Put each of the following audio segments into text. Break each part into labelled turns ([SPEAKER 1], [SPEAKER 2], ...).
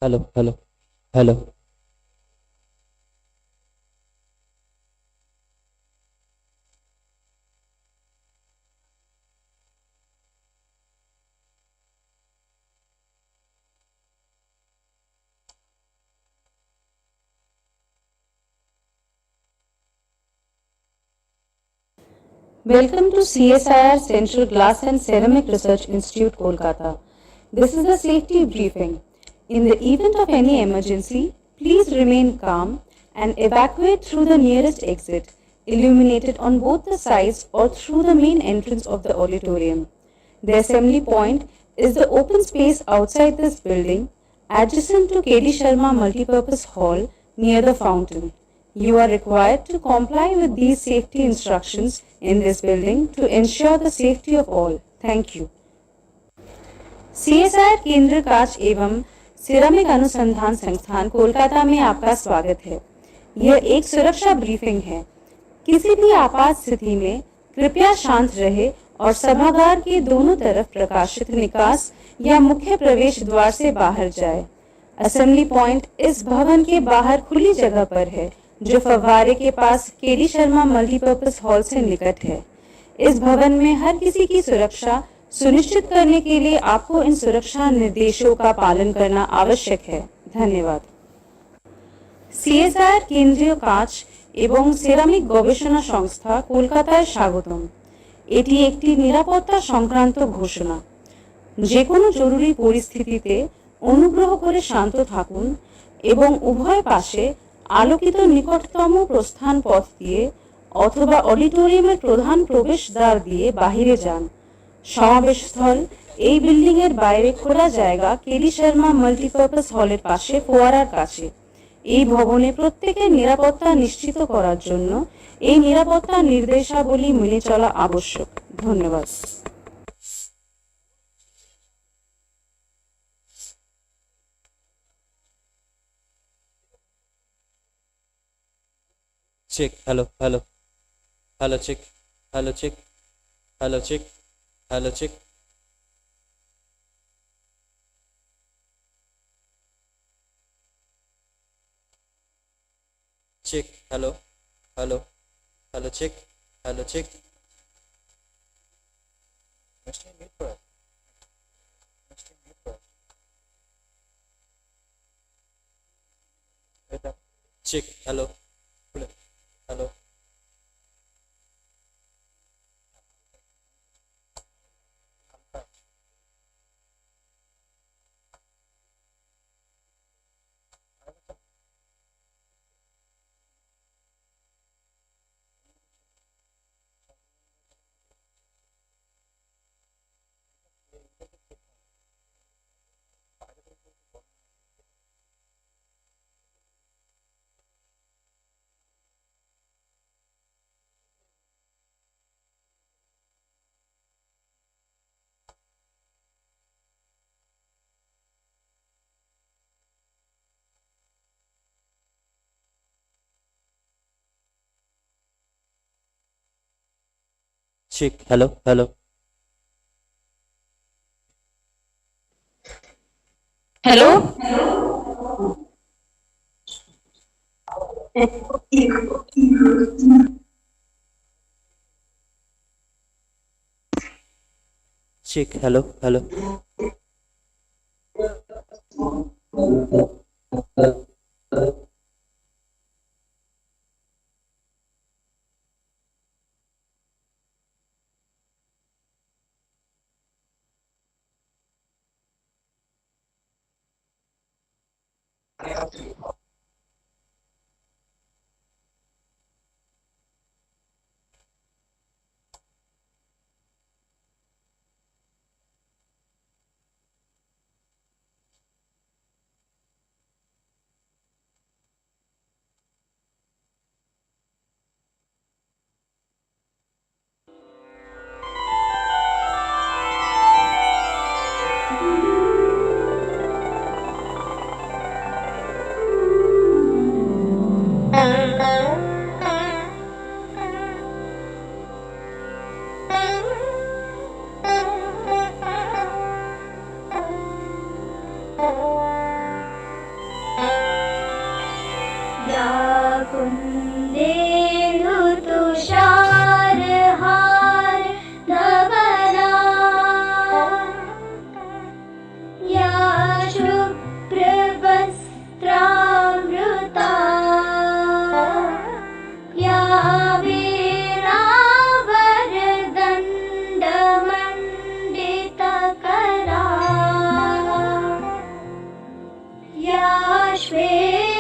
[SPEAKER 1] Hello hello hello.
[SPEAKER 2] Welcome to CSIR Central Glass and Ceramic Research Institute, Kolkata. This is the safety briefing. In the event of any emergency, please remain calm and evacuate through the nearest exit, illuminated on both the sides or through the main entrance of the auditorium. The assembly point is the open space outside this building, adjacent to KD Sharma Multipurpose Hall near the fountain. You are required to comply with these safety instructions in this building to ensure the safety of all. Thank you. CSIR केंद्र कांच एवं ceramic अनुसंधान संस्थान कोलकाता में आपका स्वागत है। यह एक सुरक्षा ब्रीफिंग है। किसी भी आपात स्थिति में कृपया शांत रहे और सभागार के दोनों तरफ प्रकाशित निकास या मुख्य प्रवेश द्वार से बाहर जाए। असेंबली पॉइंट इस भवन के बाहर खुली जगह पर है, जो फव्वारे के पास केडी शर्मा मल्टीपर्पज हॉल से निकट है। इस भवन में हर किसी की सुरक्षा सुनिश्चित करने के लिए आपको इन सुरक्षा निर्देशों का पालन करना आवश्यक है। धन्यवाद। CSIR কেন্দ্রীয় কাঁচ এবং সেরামিক গবেষণা সংস্থা কলকাতায় স্বাগতম। এটি একটি নিরাপত্তা সংক্রান্ত ঘোষণা। যে কোনো জরুরি পরিস্থিতিতে অনুগ্রহ করে শান্ত থাকুন এবং উভয় পাশে আলোকিত নিকটতম প্রস্থান পথ দিয়ে অথবা অডিটোরিয়ামের প্রধান প্রবেশদ্বার দিয়ে বাহিরে যান। সমাবেশ স্থল এই বিল্ডিং এর বাইরে খোলা জায়গা কেডি শর্মা মাল্টিপারপাস হলের পাশে ফোয়ারার কাছে। এই ভবনে প্রত্যেকের নিরাপত্তা নিশ্চিত করার জন্য এই নিরাপত্তা নির্দেশাবলী মেনে চলা আবশ্যক। ধন্যবাদ।
[SPEAKER 1] Check hello hello hello check hello check hello check hello check. Check hello hello hello check hello check. Check hello hello check hello hello
[SPEAKER 2] hello
[SPEAKER 1] check hello hello
[SPEAKER 3] या कुन्देन्दुतुषारहार धवला या शुभ्रवस्त्रामृता या वीणावरदण्डमण्डितकरा या श्वेतपद्मासना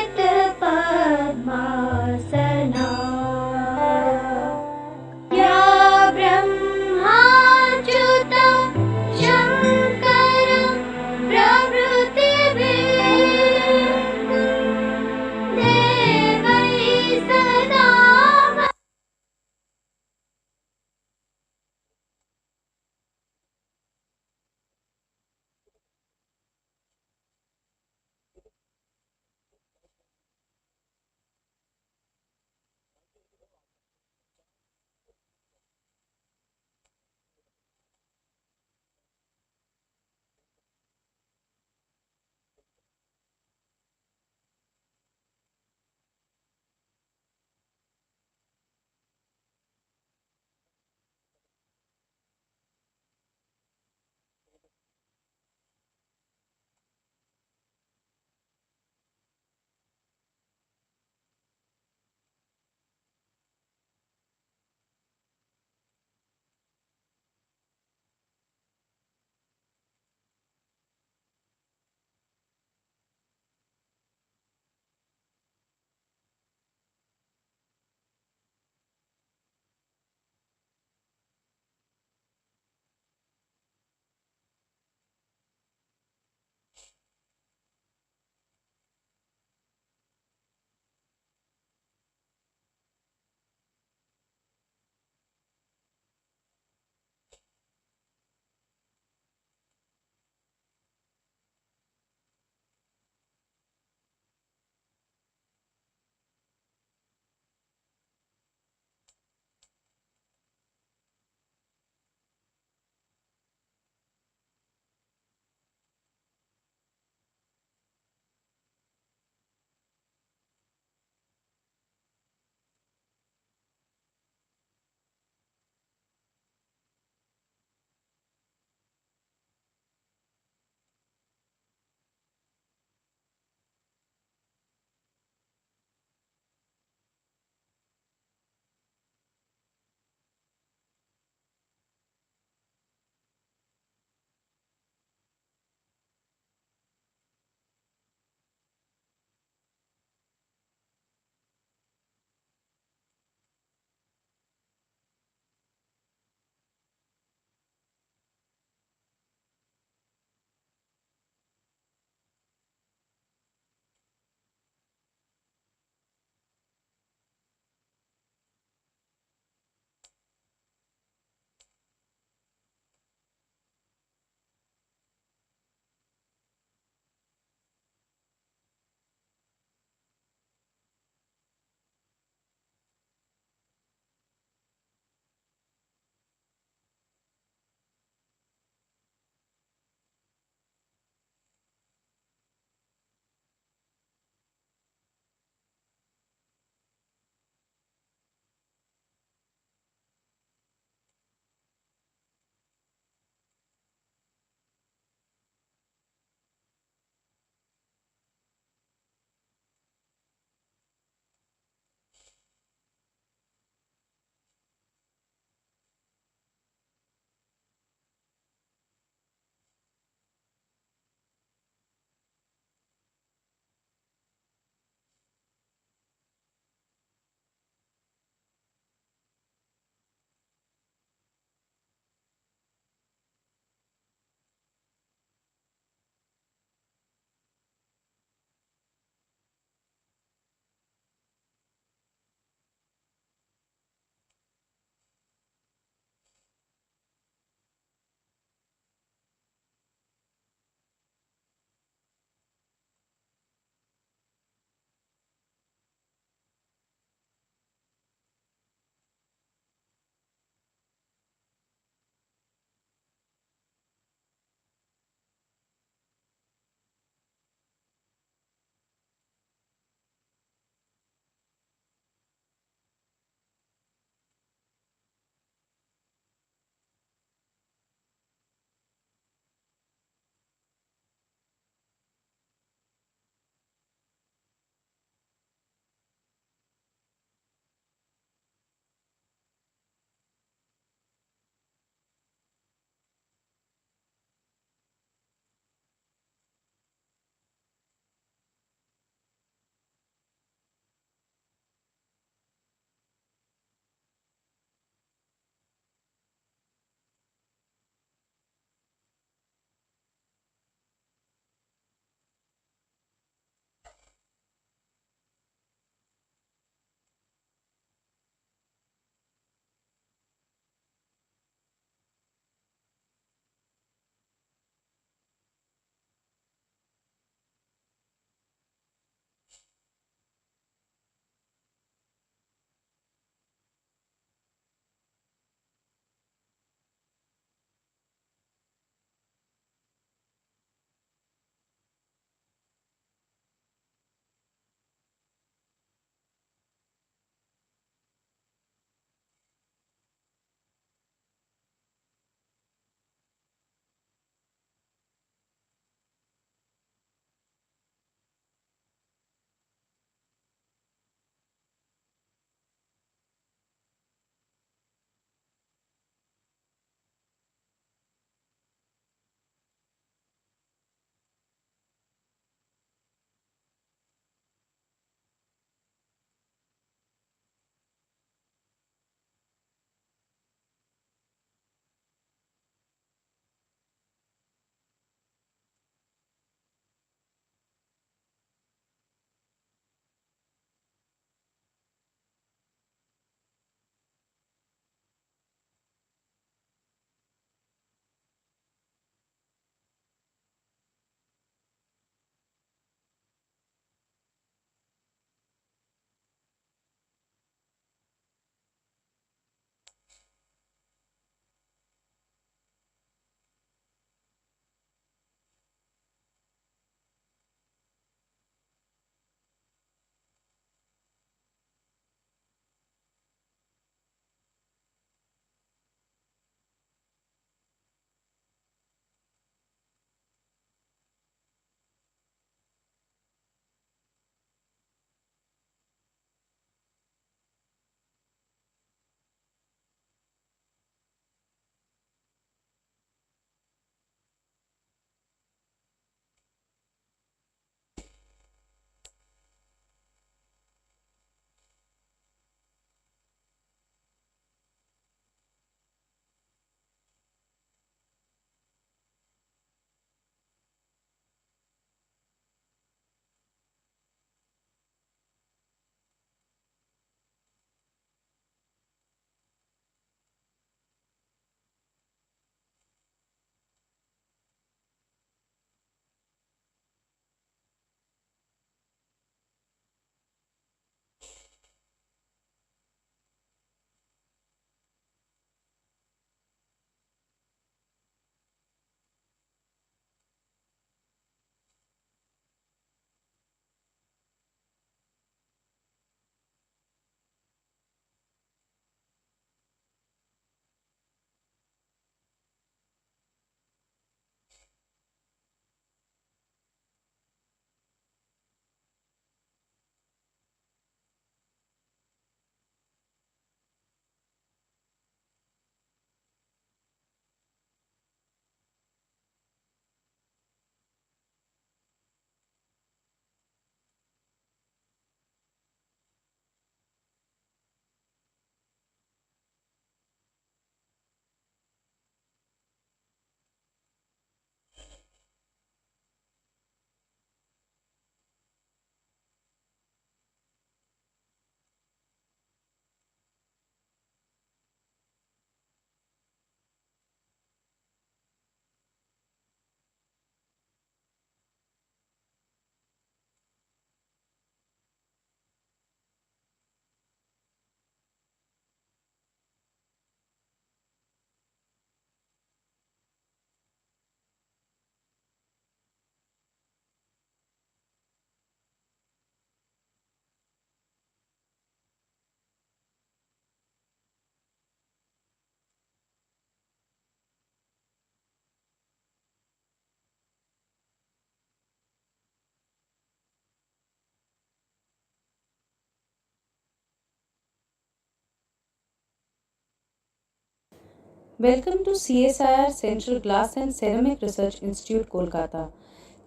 [SPEAKER 2] Welcome to CSIR Central Glass and Ceramic Research Institute, Kolkata.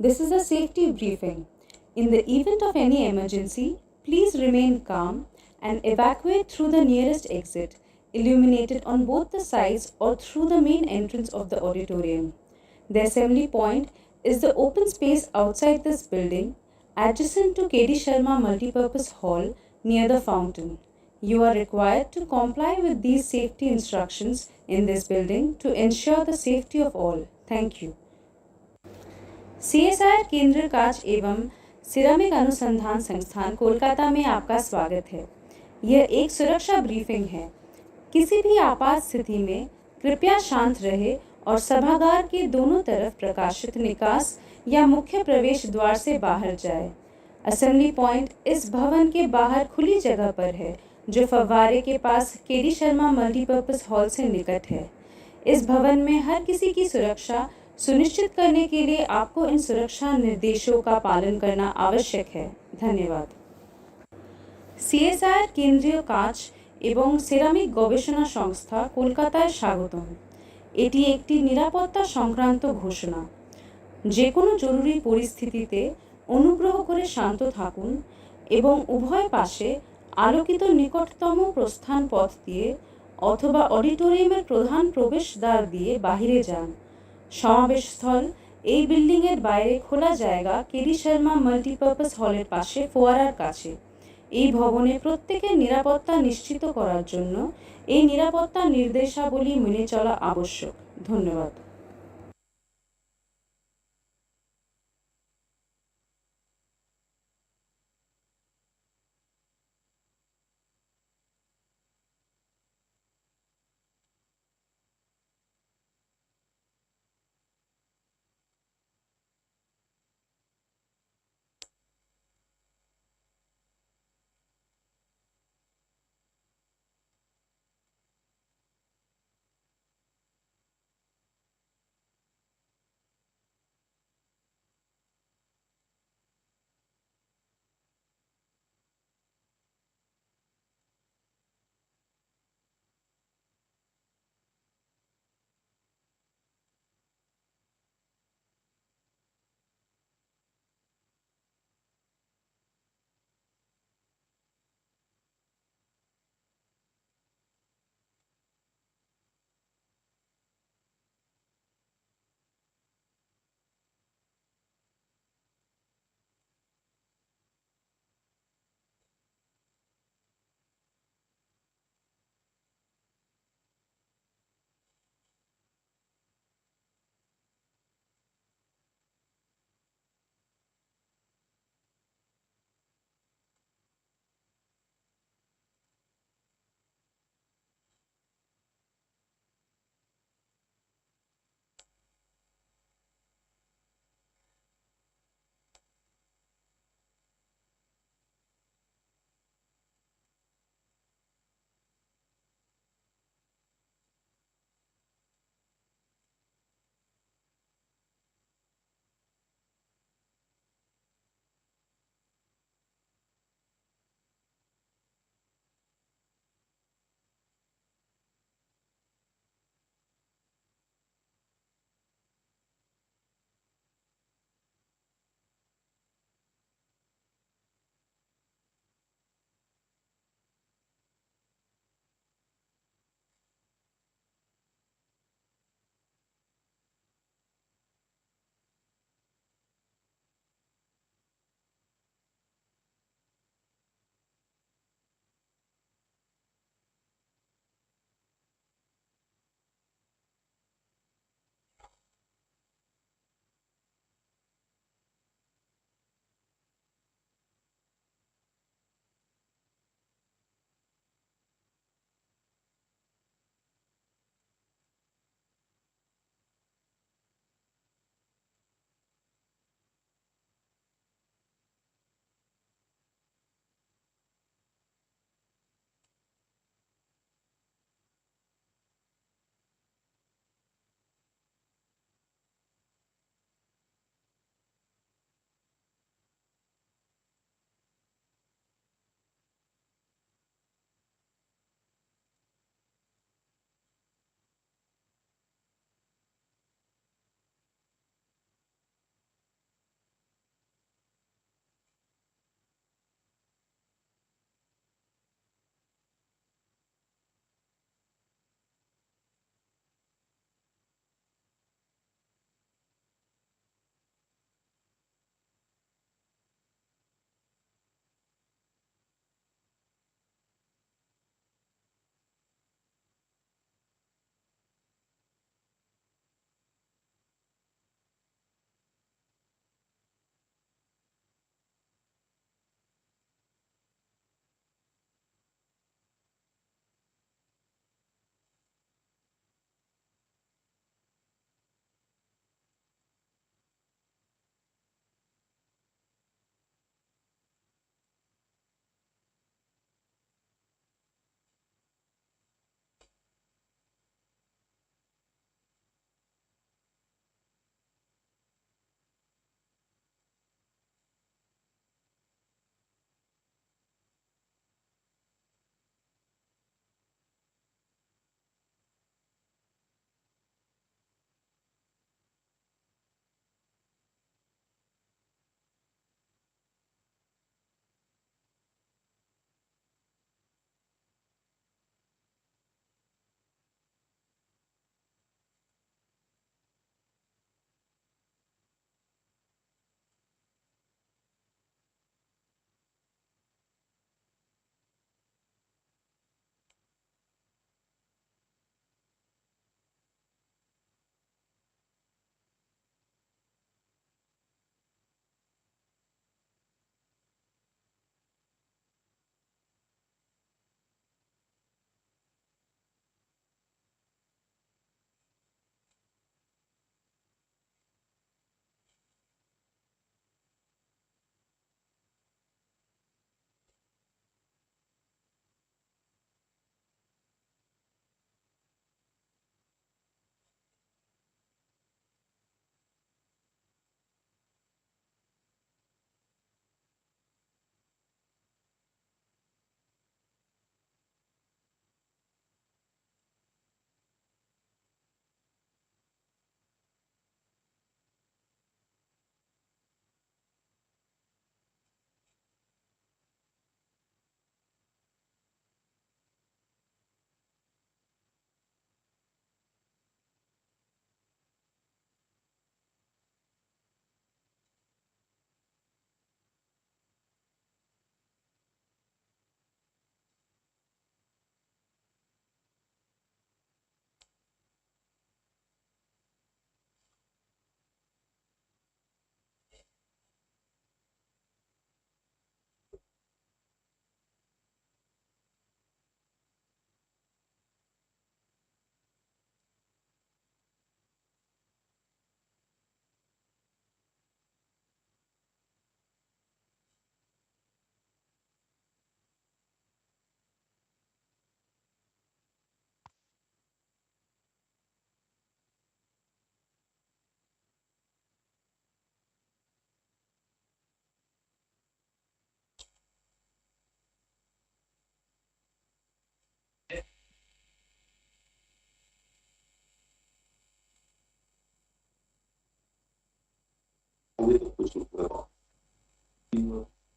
[SPEAKER 2] This is a safety briefing. In the event of any emergency, please remain calm and evacuate through the nearest exit, illuminated on both the sides or through the main entrance of the auditorium. The assembly point is the open space outside this building, adjacent to KD Sharma Multipurpose Hall near the fountain. You are required to comply with these safety instructions in this building to ensure the safety of all. Thank you. CSIR केंद्र कांच एवं ceramic अनुसंधान संस्थान कोलकाता में आपका स्वागत है। यह एक सुरक्षा ब्रीफिंग है। किसी भी आपात स्थिति में कृपया शांत रहे और सभागार के दोनों तरफ प्रकाशित निकास या मुख्य प्रवेश द्वार से बाहर जाए। असेंबली पॉइंट इस भवन के बाहर खुली जगह पर है, जो फव्वारे के पास केडी शर्मा मल्टीपर्पज हॉल से निकट है। इस भवन में हर किसी की सुरक्षा सुनिश्चित करने के लिए आपको इन सुरक्षा निर्देशों का पालन करना आवश्यक है। धन्यवाद। CSIR কেন্দ্রীয় কাঁচ এবং সেরামিক গবেষণা সংস্থা কলকাতায় স্বাগতম। এটি একটি নিরাপত্তা সংক্রান্ত ঘোষণা। যে কোনো জরুরি পরিস্থিতিতে অনুগ্রহ করে শান্ত থাকুন এবং উভয় পাশে আলোকিত নিকটতম প্রস্থান পথ দিয়ে অথবা অডিটোরিয়ামের প্রধান প্রবেশদ্বার দিয়ে বাহিরে যান। সমাবেশস্থল এই বিল্ডিংয়ের বাইরে খোলা জায়গা কেডি শর্মা মাল্টিপারপাস হলের পাশে ফোয়ারার কাছে। এই ভবনে প্রত্যেকের নিরাপত্তা নিশ্চিত করার জন্য এই নিরাপত্তা নির্দেশাবলী মেনে চলা আবশ্যক। ধন্যবাদ।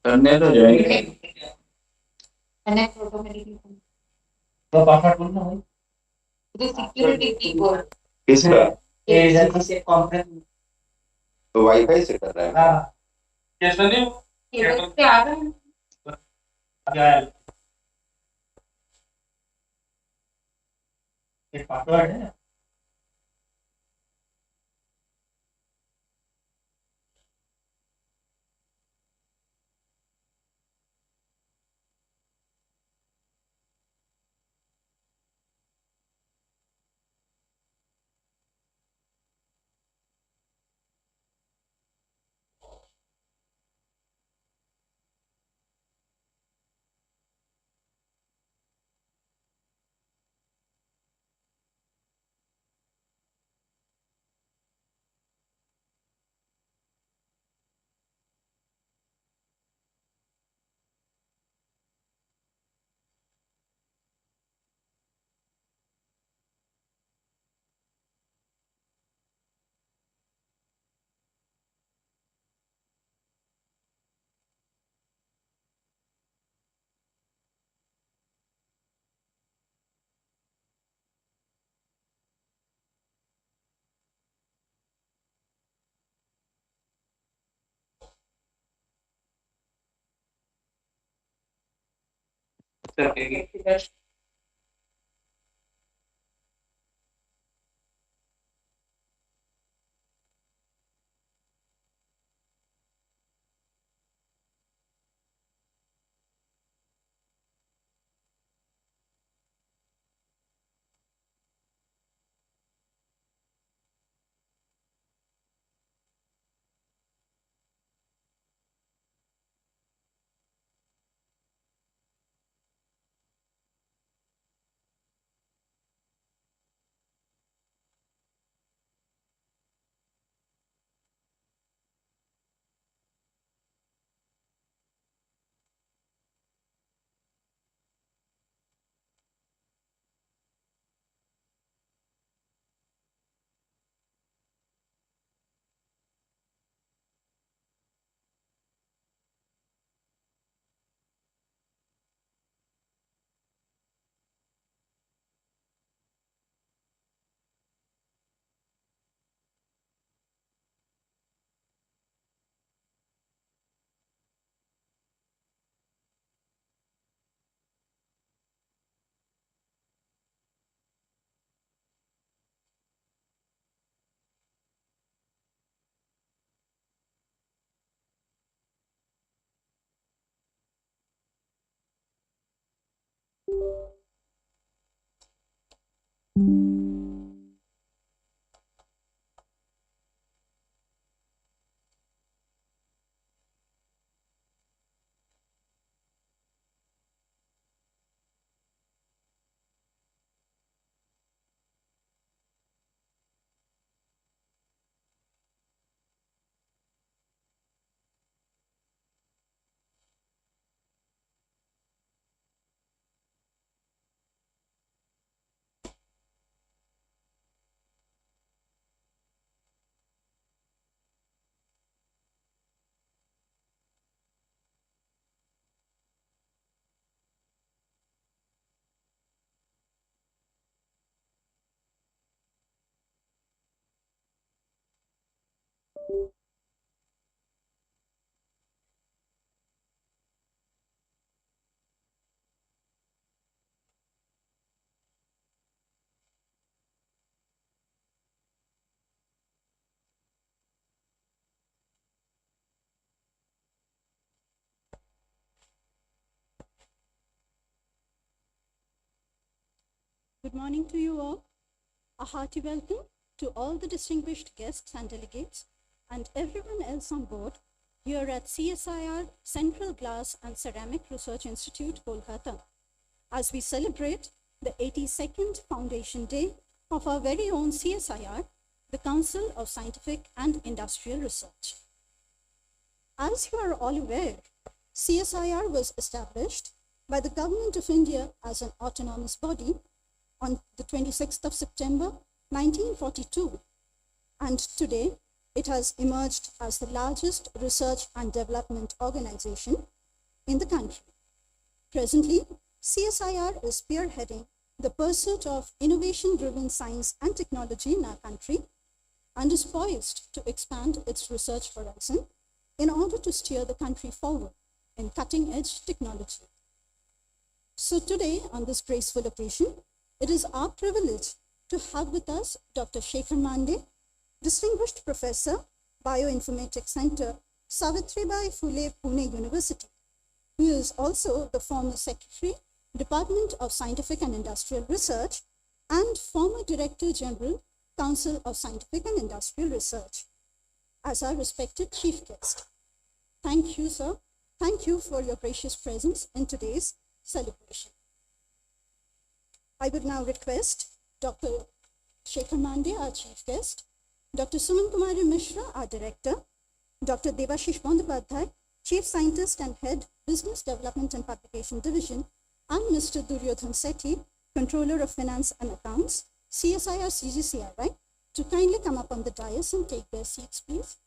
[SPEAKER 4] करने तो जाएंगे तो पासवर्ड बोलना भाई सिक्योरिटी की बोल किसका ये जैसे कॉन्फ्रेंस तो वाईफाई से कर रहा है हां कैसे नहीं केबल पे आ रहा है क्या है एक पासवर्ड है
[SPEAKER 5] Good morning to you all. A hearty welcome to all the distinguished guests and delegates and everyone else on board here at CSIR Central Glass and Ceramic Research Institute, Kolkata, as we celebrate the 82nd Foundation Day of our very own CSIR, the Council of Scientific and Industrial Research. As you are all aware, CSIR was established by the Government of India as an autonomous body on the 26th of September 1942, and today It has emerged as the largest research and development organization in the country. Presently, CSIR is spearheading the pursuit of innovation-driven science and technology in our country and is poised to expand its research horizon in order to steer the country forward in cutting-edge technology. So today, on this graceful occasion, it is our privilege to have with us Dr. Shekhar Mande, Distinguished Professor, Bioinformatics Center, Savitribai Phule, Pune University, who is also the former Secretary, Department of Scientific and Industrial Research, and former Director General, Council of Scientific and Industrial Research, as our respected chief guest. Thank you, sir. Thank you for your gracious presence in today's celebration. I would now request Dr. Shekhar Mande, our chief guest, Dr. Suman Kumari Mishra, our director, Dr. Devashish Bandyopadhyay, Chief Scientist and Head, Business Development and Publication Division, and Mr. Duryodhan Sethi, Controller of Finance and Accounts, CSIR-CGCRI, to kindly come up on the dais and take their seats, please.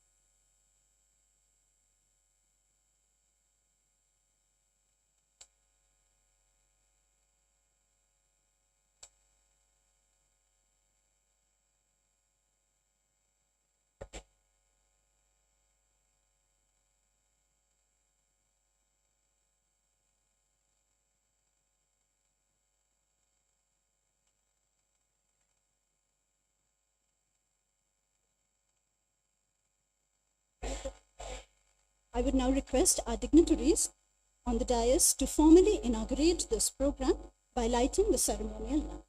[SPEAKER 5] I would now request our dignitaries on the dais to formally inaugurate this program by lighting the ceremonial lamp.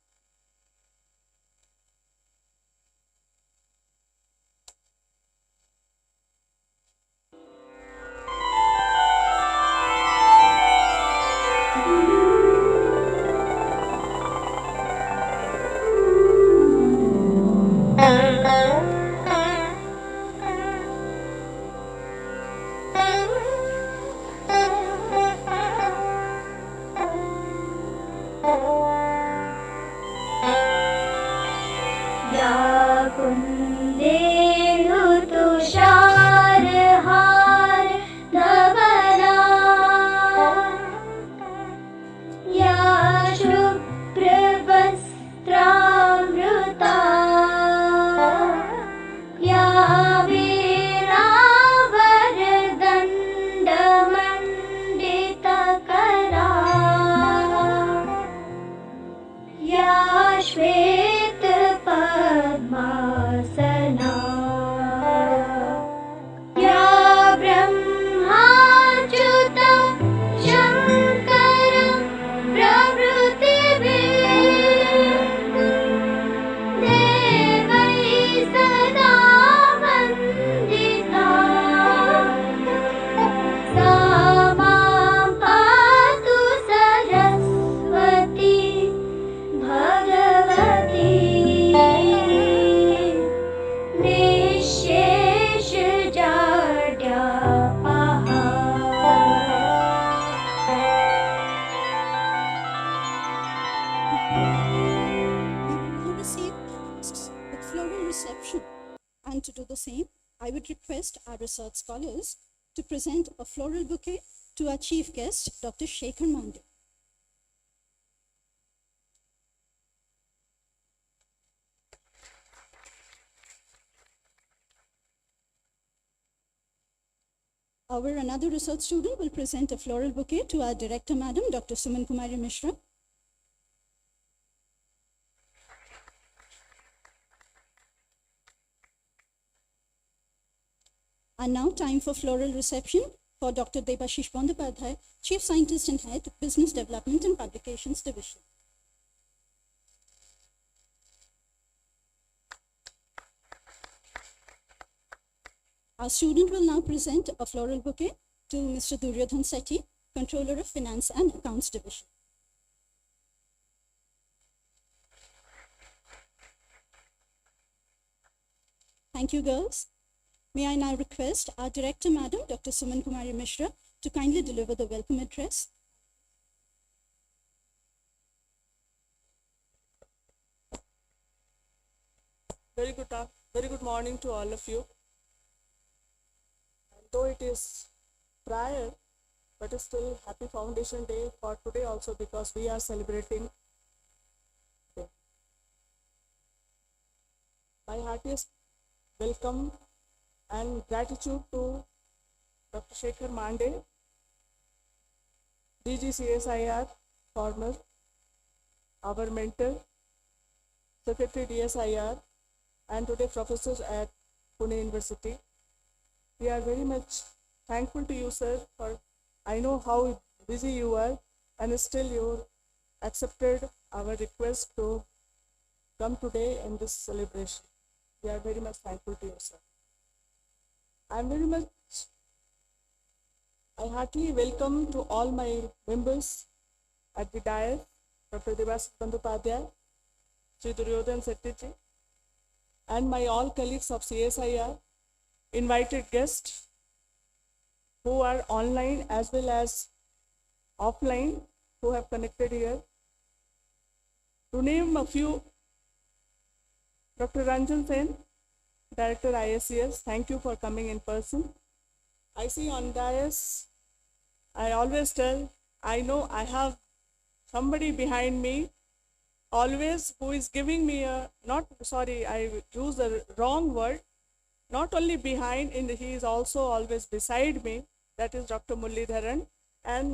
[SPEAKER 5] And to do the same, I would request our research scholars to present a floral bouquet to our chief guest, Dr. Shekhar Mande. Another research student will present a floral bouquet to our director, Madam, Dr. Suman Kumari Mishra. And now time for floral reception for Dr. Devashish Bandyopadhyay, Chief Scientist and Head, Business Development and Publications Division. Our student will now present a floral bouquet to Mr. Duryodhan Sethi, Controller of Finance and Accounts Division. Thank you, girls. May I now request our Director, Madam, Dr. Suman Kumari Mishra, to kindly deliver the welcome address.
[SPEAKER 6] Very good morning to all of you. though it is prior, but it's still happy Foundation Day for today also, because we are celebrating today. My heartiest welcome and gratitude to Dr. Shekhar Mande, DG CSIR, former, our mentor, Secretary DSIR, and today professors at Pune University. We are very much thankful to you, sir, for I know how busy you are, and still you accepted our request to come today in this celebration. We are very much thankful to you, sir. I heartily welcome to all my members at the dais, Dr. Devas Bandyopadhyay, Sri Duryodhan Setty, and my all colleagues of CSIR, invited guests who are online as well as offline, who have connected here. To name a few, Dr. Ranjan Sen, Director ISCS, thank you for coming in person. I see on dais, I always tell, I know I have somebody behind me, always, who is giving me a, I use the wrong word, not only behind, he is also always beside me, that is Dr. Mullidharan, and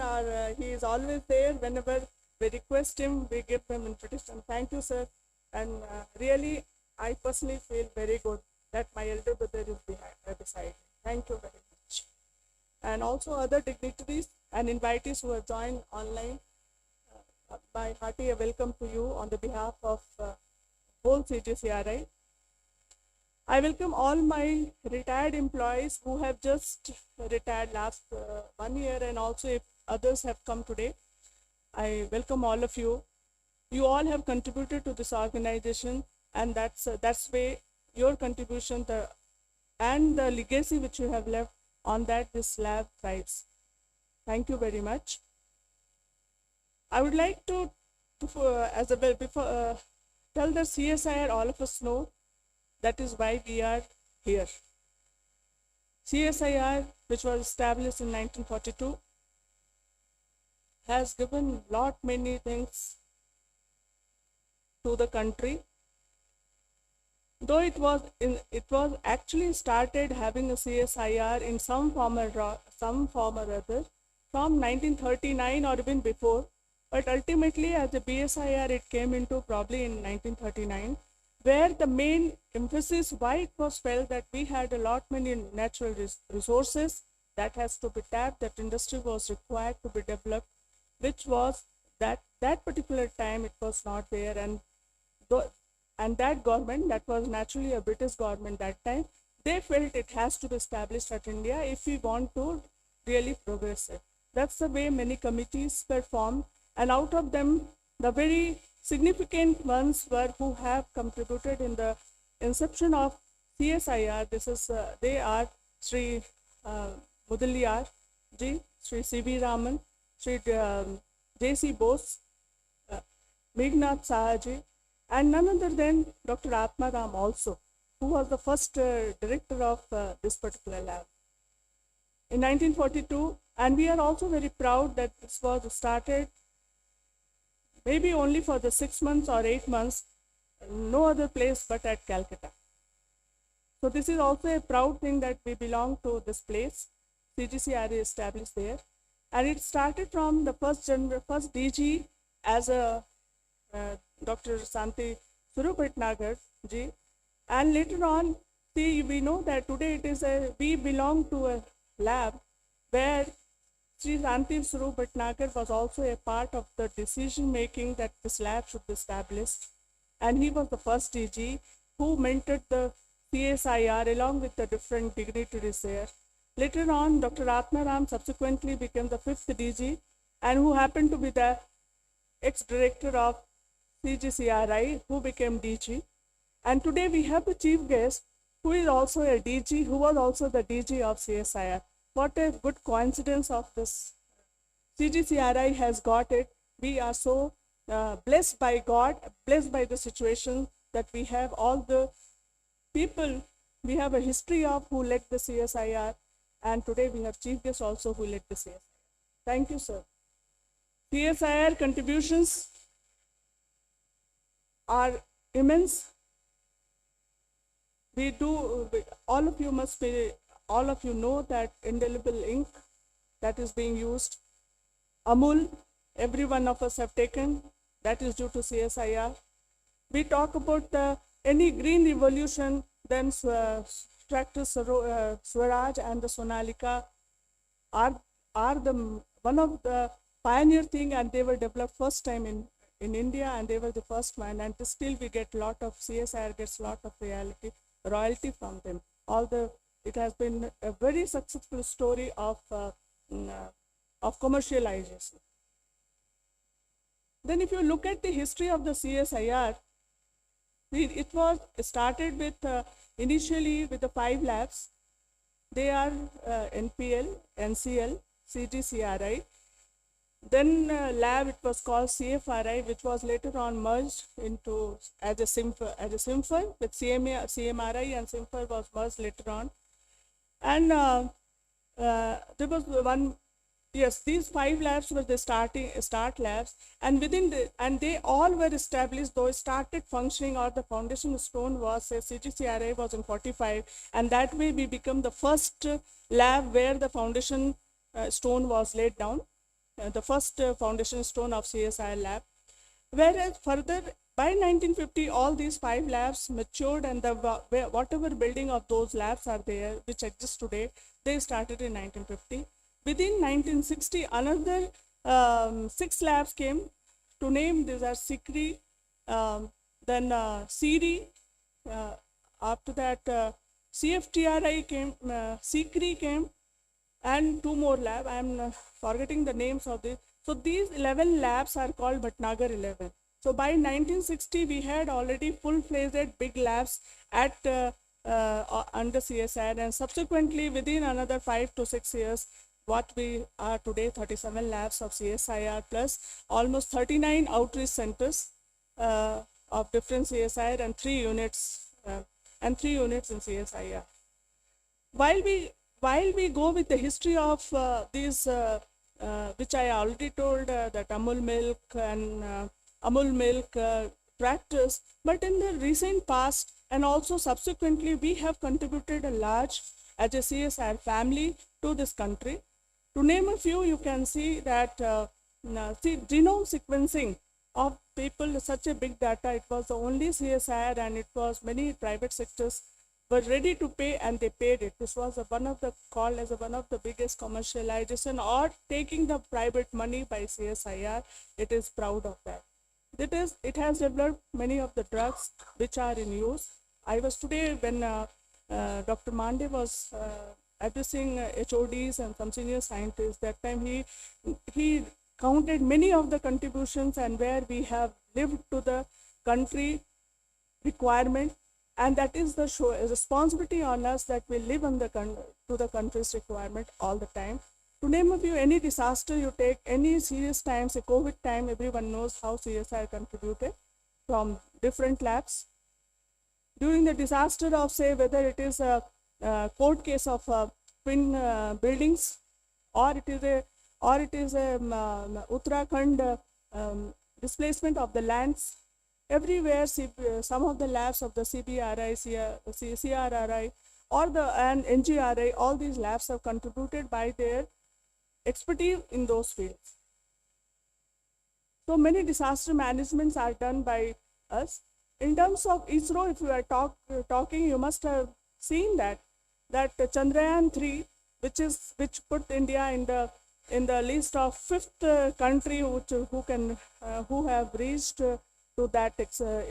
[SPEAKER 6] he is always there whenever we request him, we give him invitation. Thank you, sir, and really, I personally feel very good that my elder brother is beside me. Thank you very much. And also other dignitaries and invitees who have joined online, my hearty welcome to you on the behalf of whole CGCRI. I welcome all my retired employees who have just retired last 1 year, and also if others have come today. I welcome all of you. You all have contributed to this organization, and that's way your contribution and the legacy which you have left, on that this lab thrives. Thank you very much. I would like to tell the CSIR, all of us know, that is why we are here. CSIR, which was established in 1942, has given many things to the country. Though it was actually started having a CSIR in some form or other from 1939 or even before, but ultimately as a BSIR it came into probably in 1939, where the main emphasis why it was felt that we had many natural resources that has to be tapped, that industry was required to be developed, which was that particular time it was not there, and that government, that was naturally a British government that time, they felt it has to be established at India if we want to really progress it. That's the way many committees were formed, and out of them, the very significant ones were who have contributed in the inception of CSIR. They are Sri Mudaliar ji, Sri C.V. Raman, Sri J.C. Bose, Meghnad Sahaji, and none other than Dr. Atmaram also, who was the first director of this particular lab. In 1942, and we are also very proud that this was started maybe only for the 6 months or 8 months, no other place but at Calcutta. So this is also a proud thing that we belong to this place. CGCRI is established there. And it started from the first DG as a Dr. Santi Surupatnagar ji. And later on, we know that today we belong to a lab where Sri Santi Surupatnagar was also a part of the decision making that this lab should be established. And he was the first DG who mentored the CSIR along with the different dignitaries there. Later on, Dr. Atmaram subsequently became the 5th DG, and who happened to be the ex-director of CGCRI, who became DG. And today we have the chief guest, who is also a DG, who was also the DG of CSIR. What a good coincidence of this. CGCRI has got it. We are so blessed by God, blessed by the situation that we have all the people, we have a history of who led the CSIR, And today we have chief guest also who led the CSIR. Thank you, sir. CSIR contributions are immense. We do, all of you must be, all of you know that indelible ink that is being used. Amul, every one of us have taken, that is due to CSIR. We talk about any green revolution, then tractor Swaraj and the Sonalika are the one of the pioneer thing, and they were developed first time in India, and they were the first one, and still we get lot of CSIR gets lot of royalty from them. It has been a very successful story of commercialization. Then if you look at the history of the CSIR, it was started with initially with the 5 labs. They are NPL, NCL, CGCRI. Then lab, it was called CFRI, which was later on merged into as a SIMFER with CMRI, and SIMFER was merged later on. And there was one. Yes, these 5 labs were the start labs, and they all were established, though started functioning, or the foundation stone was CGCRI was in 45, and that way we become the first lab where the foundation stone was laid down, the first foundation stone of CSIR lab. Whereas further by 1950, all these 5 labs matured, and whatever building of those labs are there, which exist today, they started in 1950. Within 1960, another 6 labs came. To name, these are CCRI, then CRI, after that CFTRI came, CCRI came, and 2 more labs. I am forgetting the names of this. So these 11 labs are called Bhatnagar 11. So by 1960, we had already full-fledged big labs at under CSIR, and subsequently within another 5 to 6 years, what we are today, 37 labs of CSIR plus almost 39 outreach centers of different CSIR, and 3 units in CSIR. While we go with the history of these, which I already told, that Amul milk tractors, but in the recent past and also subsequently, we have contributed a large as a CSIR family to this country. To name a few, you can see that genome sequencing of people, such a big data, it was the only CSIR, and it was many private sectors were ready to pay, and they paid it. This was called as one of the biggest commercialization or taking the private money by CSIR. It is proud of that. It has developed many of the drugs which are in use. I was today when Dr. Mande was addressing HODs and some senior scientists. That time he counted many of the contributions and where we have lived to the country requirement, and that is the responsibility on us that we live on to the country's requirement all the time. To name a few, any disaster you take, any serious times, a COVID time, everyone knows how CSIR contributed from different labs. During the disaster of, say, whether it is a court case of twin buildings, or it is a Uttarakhand displacement of the lands, everywhere some of the labs of the CBRI, CRRI, and NGRI, all these labs have contributed by their expertise in those fields. So many disaster managements are done by us. In terms of ISRO, if you are talking, you must have seen that Chandrayaan-3, which put India in the list of 5th country who have reached to that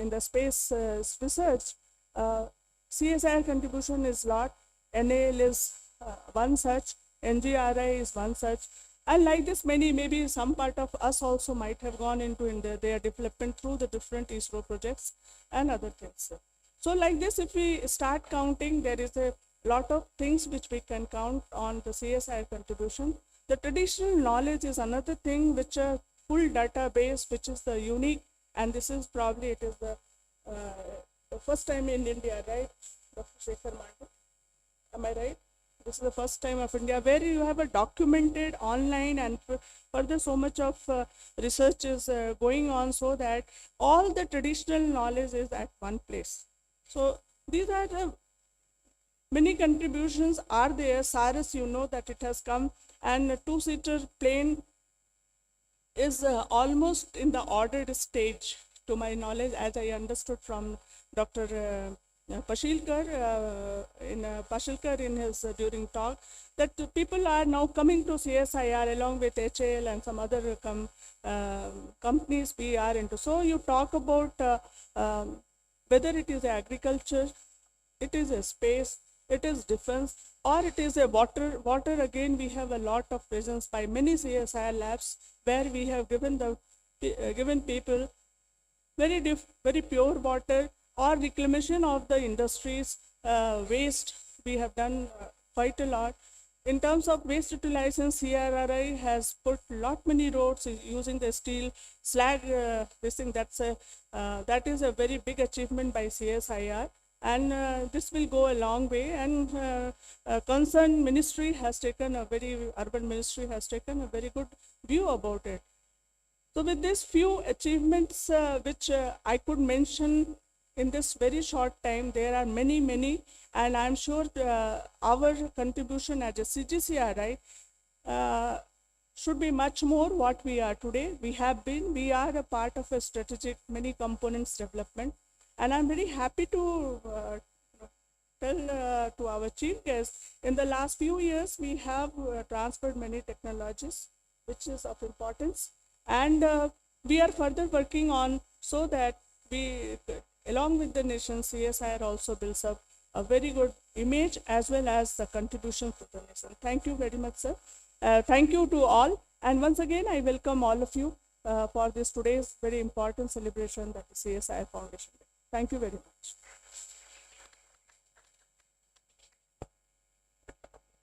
[SPEAKER 6] in the space research. CSIR contribution is lot. NAL is one such. NGRI is one such. And like this, maybe some part of us also might have gone into their development through the different ISRO projects and other things. So like this, if we start counting, there is a lot of things which we can count on the CSIR contribution. The traditional knowledge is another thing, which a full database, which is the unique, and this is probably, it is the first time in India, right, Dr. Shekhar Mandu? Am I right? This is the first time of India where you have a documented online and further so much of research is going on so that all the traditional knowledge is at one place. So these are the many contributions are there. CSIR, you know that it has come, and a two-seater plane is almost in the ordered stage, to my knowledge, as I understood from Dr. Pashilkar in his during talk, that the people are now coming to CSIR along with HAL and some other companies we are into. So you talk about whether it is agriculture, it is a space, it is defense, or it is a water. Water, again, we have a lot of presence by many CSIR labs where we have given people very pure water, or reclamation of the industries waste. We have done quite a lot. In terms of waste utilization, CRRI has put lot many roads using the steel slag. This thing that is a very big achievement by CSIR, and this will go a long way. And concerned ministry has taken urban ministry has taken a very good view about it. So with these few achievements which I could mention in this very short time, there are many, and I'm sure our contribution as a CGCRI should be much more what we are today. We are a part of a strategic many components development, and I'm very happy to tell to our chief guest, in the last few years, we have transferred many technologies, which is of importance. And we are further working on so that we, along with the nation, CSIR also builds up a very good image as well as the contribution to the nation. Thank you very much, sir. Thank you to all. And once again, I welcome all of you for this today's very important celebration, that is CSIR Foundation Day. Thank you very much.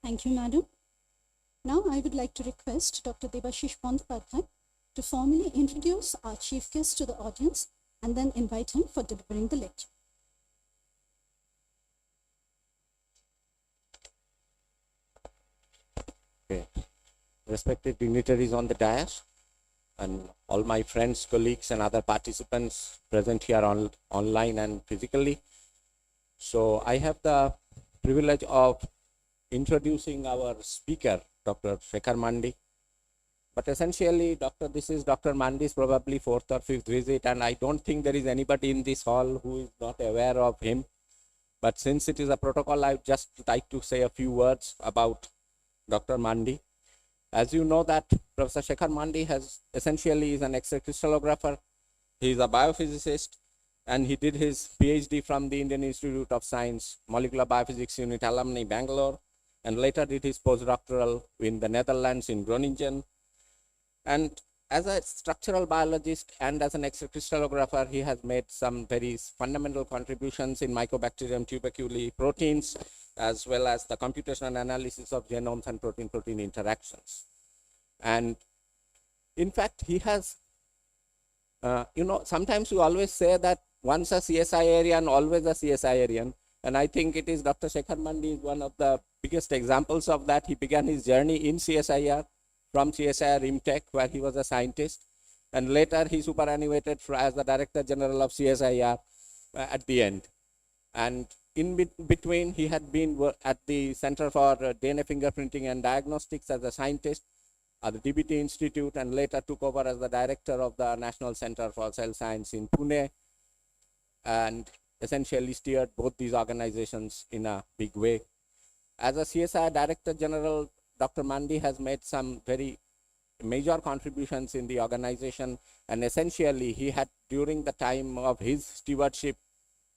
[SPEAKER 5] Thank you, madam. Now I would like to request Dr. Debashish Bandyopadhyay to formally introduce our chief guest to the audience and then invite him for delivering the lecture.
[SPEAKER 7] Okay. Respected dignitaries on the dais, and all my friends, colleagues, and other participants present here online and physically. So I have the privilege of introducing our speaker, Dr. Shekhar Mandi. But essentially, this is Dr. Mandi's probably 4th or 5th visit, and I don't think there is anybody in this hall who is not aware of him. But since it is a protocol, I would just like to say a few words about Dr. Mandi. As you know that Professor Shekhar Mandi is an X-ray crystallographer. He is a biophysicist, and he did his PhD from the Indian Institute of Science, Molecular Biophysics Unit, Alumni, Bangalore, and later did his postdoctoral in the Netherlands in Groningen. And as a structural biologist and as an X-ray crystallographer, he has made some very fundamental contributions in Mycobacterium tuberculosis proteins, as well as the computational analysis of genomes and protein-protein interactions. And in fact, he has, sometimes we always say that once a CSIRian, always a CSIRian. And I think it is Dr. Shekhar Mandi is one of the biggest examples of that. He began his journey in CSIR from CSIR IMTech, where he was a scientist. And later he superannuated as the Director General of CSIR at the end. And in between, he had been at the Center for DNA Fingerprinting and Diagnostics as a scientist at the DBT Institute, and later took over as the Director of the National Center for Cell Science in Pune, and essentially steered both these organizations in a big way. As a CSIR Director General, Dr. Mandi has made some very major contributions in the organization, and essentially he had, during the time of his stewardship,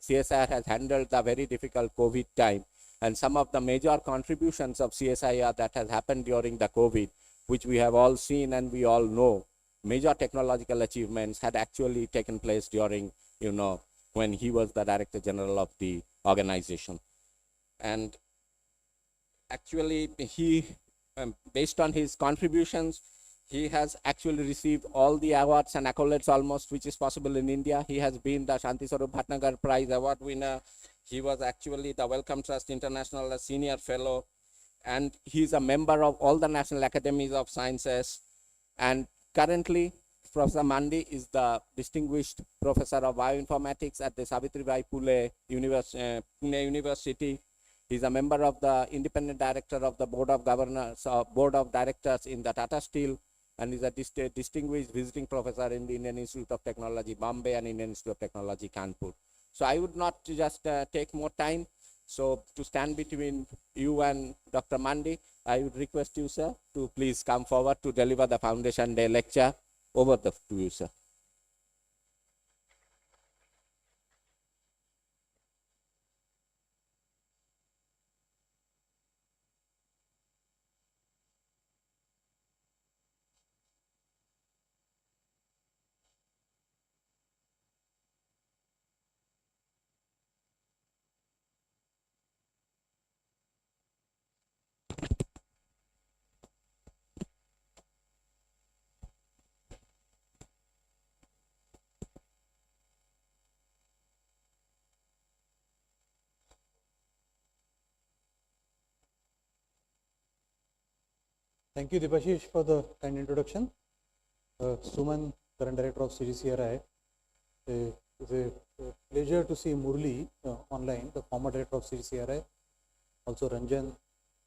[SPEAKER 7] CSIR has handled the very difficult COVID time, and some of the major contributions of CSIR that has happened during the COVID, which we have all seen and we all know, major technological achievements had actually taken place during, when he was the Director General of the organization. And actually he, based on his contributions, he has actually received all the awards and accolades almost which is possible in India. He has been the Shanti Swarup Bhatnagar Prize Award winner. He was actually the Wellcome Trust International Senior Fellow, and he is a member of all the National Academies of Sciences. And currently, Professor Mandi is the Distinguished Professor of Bioinformatics at the Savitribai Phule Pune University. He is a member of the Independent Director of the Board of Governors, Board of Directors in the Tata Steel, and is a distinguished visiting professor in the Indian Institute of Technology, Bombay, and Indian Institute of Technology, Kanpur. So I would not just take more time. So to stand between you and Dr. Mandi, I would request you, sir, to please come forward to deliver the Foundation Day lecture. Over to you, sir.
[SPEAKER 8] Thank you, Debashish, for the kind introduction. Suman, current director of CGCRI. It's a pleasure to see Murli online, the former director of CGCRI. Also Ranjan,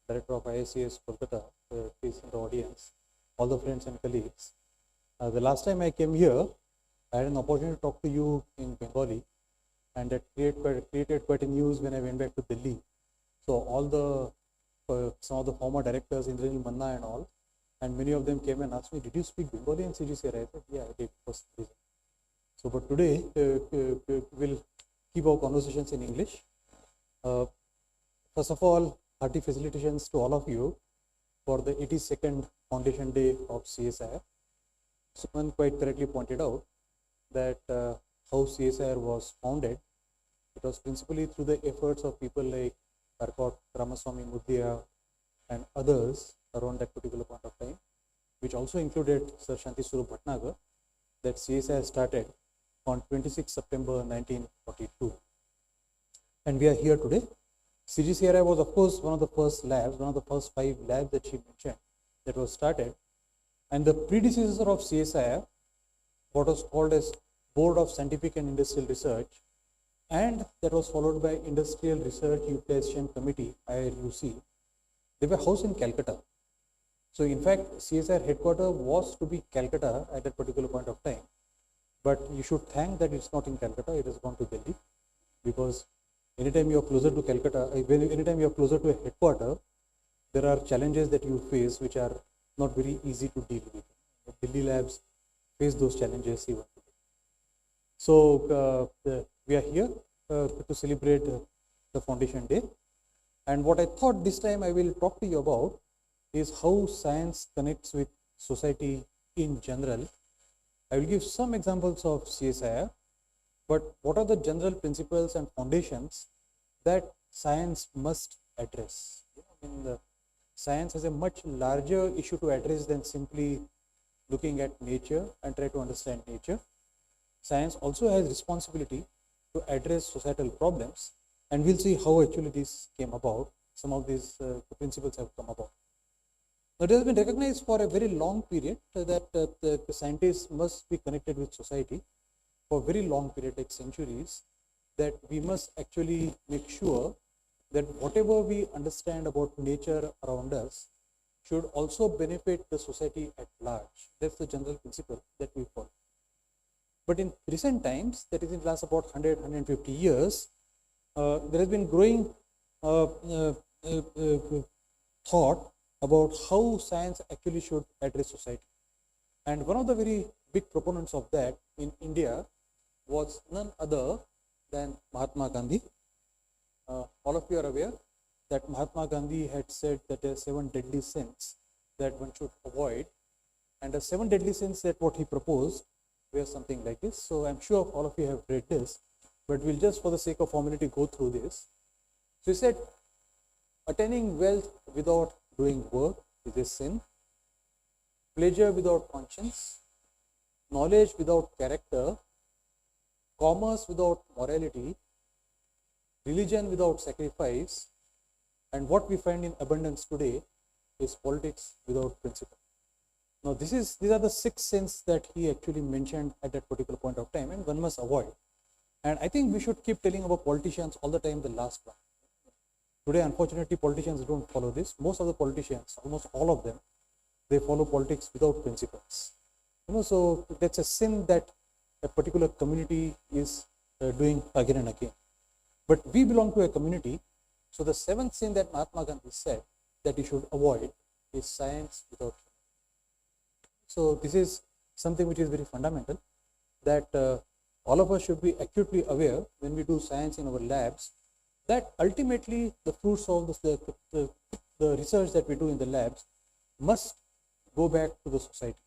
[SPEAKER 8] director of ISCS Kolkata, is in the audience. All the friends and colleagues. The last time I came here, I had an opportunity to talk to you in Bengali, and that created quite a news when I went back to Delhi. So all the some of the former directors, Indranil Manna and all, and many of them came and asked me, did you speak Bengali in CGCRI? I said, yeah, I did. So, but today we'll keep our conversations in English. First of all, hearty felicitations to all of you for the 82nd Foundation Day of CSIR. Suman quite correctly pointed out that how CSIR was founded. It was principally through the efforts of people like Arcot, Ramaswamy Muddiya and others around that particular point of time, which also included Sir Shanti Swarup Bhatnagar, that CSIR started on 26 September 1942. And we are here today. CGCRI was, of course, one of the first labs, one of the first 5 labs that she mentioned that was started. And the predecessor of CSIR, what was called as Board of Scientific and Industrial Research, and that was followed by Industrial Research Utilization Committee, IRUC. They were housed in Calcutta. So in fact, CSIR headquarters was to be Calcutta at that particular point of time. But you should thank that it's not in Calcutta, it has gone to Delhi, because anytime you are closer to Calcutta, anytime you are closer to a headquarters, there are challenges that you face which are not very easy to deal with. The Delhi labs face those challenges even today. So we are here to celebrate the Foundation Day. And what I thought this time I will talk to you about is how science connects with society in general. I will give some examples of CSIR, but what are the general principles and foundations that science must address? I mean, science has a much larger issue to address than simply looking at nature and try to understand nature. Science also has responsibility to address societal problems, and we'll see how actually this came about. Some of these principles have come about. Now, it has been recognized for a very long period that the scientists must be connected with society for a very long period, like centuries, that we must actually make sure that whatever we understand about nature around us should also benefit the society at large. That's the general principle that we follow. But in recent times, that is in the last about 100, 150 years, there has been growing thought about how science actually should address society. And one of the very big proponents of that in India was none other than Mahatma Gandhi. All of you are aware that Mahatma Gandhi had said that there are 7 deadly sins that one should avoid. And the 7 deadly sins that what he proposed were something like this. So I'm sure all of you have read this, but we'll just for the sake of formality go through this. So he said, attaining wealth without doing work is a sin. Pleasure without conscience. Knowledge without character. Commerce without morality. Religion without sacrifice. And what we find in abundance today is politics without principle. Now, these are the 6 sins that he actually mentioned at that particular point of time, and one must avoid. And I think we should keep telling about politicians all the time the last one. Today, unfortunately, politicians don't follow this. Most of the politicians, almost all of them, they follow politics without principles. So that's a sin that a particular community is doing again and again. But we belong to a community. So the 7th sin that Mahatma Gandhi said that you should avoid is science without humanity. So this is something which is very fundamental, that all of us should be acutely aware when we do science in our labs, that ultimately the fruits of the research that we do in the labs must go back to the society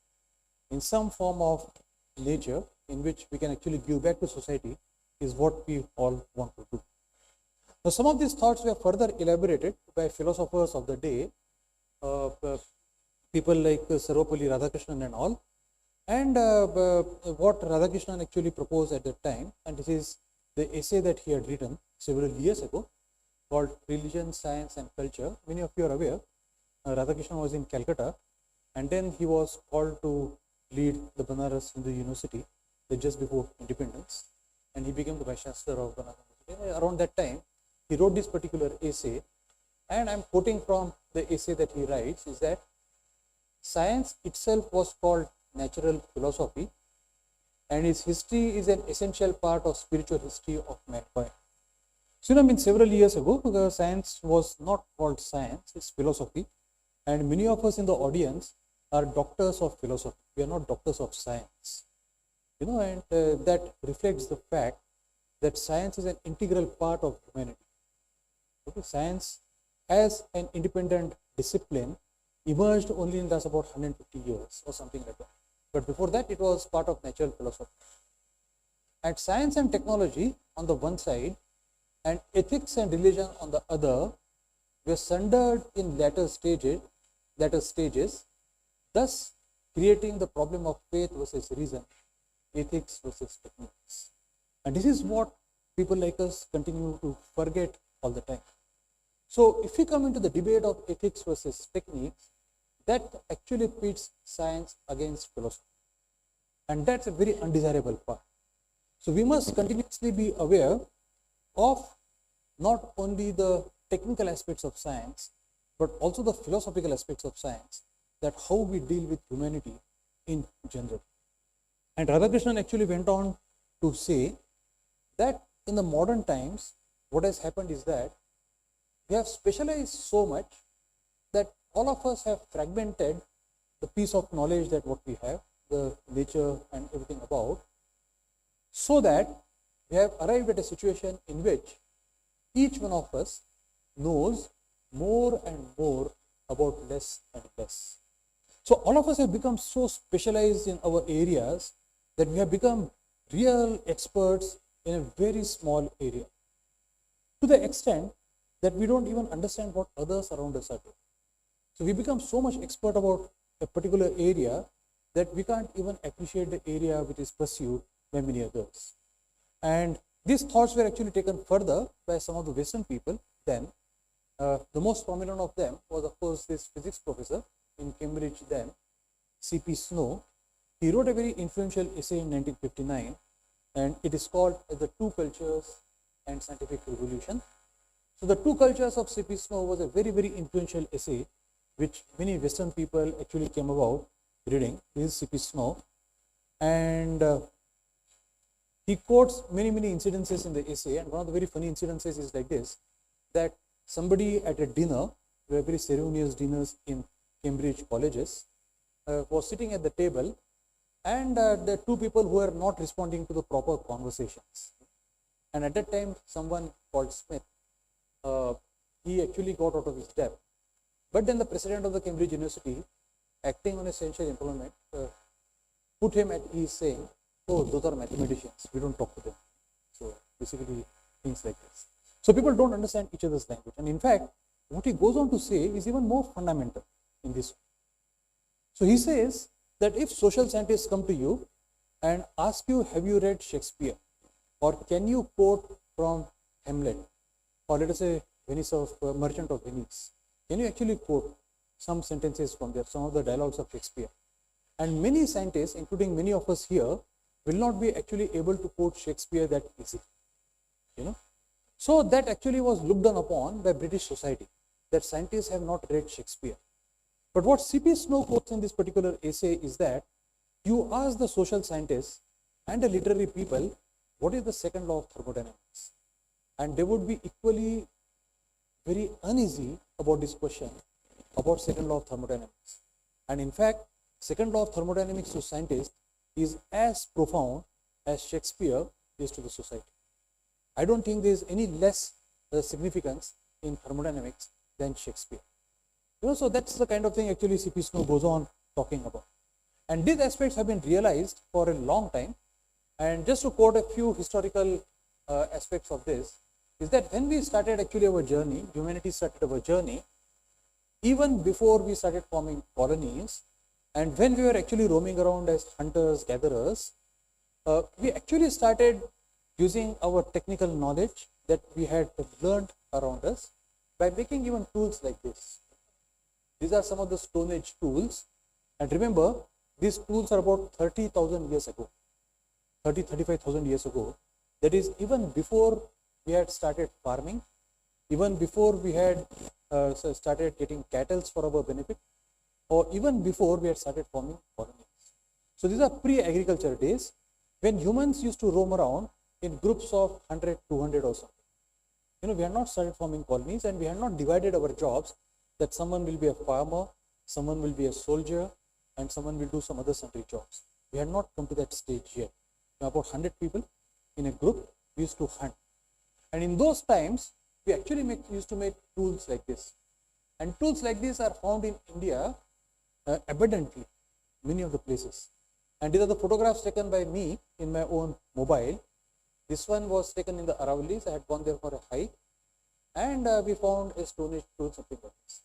[SPEAKER 8] in some form of nature in which we can actually give back to society is what we all want to do. Now, some of these thoughts were further elaborated by philosophers of the day, people like Sarvepalli Radhakrishnan and all. And what Radhakrishnan actually proposed at that time, and this is the essay that he had written several years ago, called Religion, Science and Culture. Many of you are aware, Radhakrishnan was in Calcutta, and then he was called to lead the Banaras Hindu University just before independence, and he became the Vice Chancellor of Banaras University. Around that time, he wrote this particular essay, and I'm quoting from the essay that he writes, is that science itself was called natural philosophy, and its history is an essential part of spiritual history of mankind. So, several years ago, the science was not called science, it's philosophy, and many of us in the audience are doctors of philosophy. We are not doctors of science, and that reflects the fact that science is an integral part of humanity. Okay, science as an independent discipline emerged only in just about 150 years or something like that. But before that, it was part of natural philosophy. And science and technology on the one side, and ethics and religion on the other, were sundered in later stages, thus creating the problem of faith versus reason, ethics versus techniques. And this is what people like us continue to forget all the time. So if we come into the debate of ethics versus techniques, that actually pits science against philosophy. And that's a very undesirable part. So we must continuously be aware of not only the technical aspects of science, but also the philosophical aspects of science, that how we deal with humanity in general. And Radhakrishnan actually went on to say that in the modern times, what has happened is that we have specialized so much that all of us have fragmented the piece of knowledge that what we have, the nature and everything about, so that we have arrived at a situation in which each one of us knows more and more about less and less. So all of us have become so specialized in our areas that we have become real experts in a very small area, to the extent that we don't even understand what others around us are doing. So we become so much expert about a particular area that we can't even appreciate the area which is pursued by many others. And these thoughts were actually taken further by some of the Western people then. The most prominent of them was, of course, this physics professor in Cambridge then, C.P. Snow. He wrote a very influential essay in 1959, and it is called The Two Cultures and Scientific Revolution. So the Two Cultures of C.P. Snow was a very, very influential essay which many Western people actually came about reading. This is C.P. Snow, and he quotes many incidences in the essay, and one of the very funny incidences is like this, that somebody at a dinner, there were very ceremonious dinners in Cambridge colleges, was sitting at the table, and the two people who were not responding to the proper conversations. And at that time, someone called Smith, he actually got out of his depth. But then the president of the Cambridge University, acting on essential employment, put him at ease, saying, "Oh, those are mathematicians, we don't talk to them." So basically things like this. So people don't understand each other's language. And in fact, what he goes on to say is even more fundamental in this. So he says that if social scientists come to you and ask you, have you read Shakespeare, or can you quote from Hamlet, or let us say Venice of Merchant of Venice. Can you actually quote some sentences from there, some of the dialogues of Shakespeare? And many scientists, including many of us here, will not be actually able to quote Shakespeare that easily, you know. So that actually was looked down upon by British society, that scientists have not read Shakespeare. But what C.P. Snow quotes in this particular essay is that you ask the social scientists and the literary people, what is the second law of thermodynamics? And they would be equally very uneasy about this question, about second law of thermodynamics. And in fact, second law of thermodynamics to scientists is as profound as Shakespeare is to the society. I don't think there is any less significance in thermodynamics than Shakespeare. You know, so that's the kind of thing actually C.P. Snow goes on talking about. And these aspects have been realized for a long time. And just to quote a few historical aspects of this, is that when we started actually our journey, humanity started our journey, even before we started forming colonies, and when we were actually roaming around as hunters, gatherers, we actually started using our technical knowledge that we had learned around us by making even tools like this. These are some of the Stone Age tools. And remember, these tools are about 30,000 years ago, 35,000 years ago. That is, even before we had started farming, even before we had started getting cattle for our benefit, or even before we had started forming colonies. So these are pre-agriculture days when humans used to roam around in groups of 100, 200 or something. You know, we had not started forming colonies, and we had not divided our jobs that someone will be a farmer, someone will be a soldier, and someone will do some other sundry jobs. We had not come to that stage yet. About 100 people in a group, we used to hunt. And in those times, we actually used to make tools like this. And tools like this are found in India abundantly, many of the places. And these are the photographs taken by me in my own mobile. This one was taken in the Aravallis. I had gone there for a hike, and we found a Stone Age tool, something like this.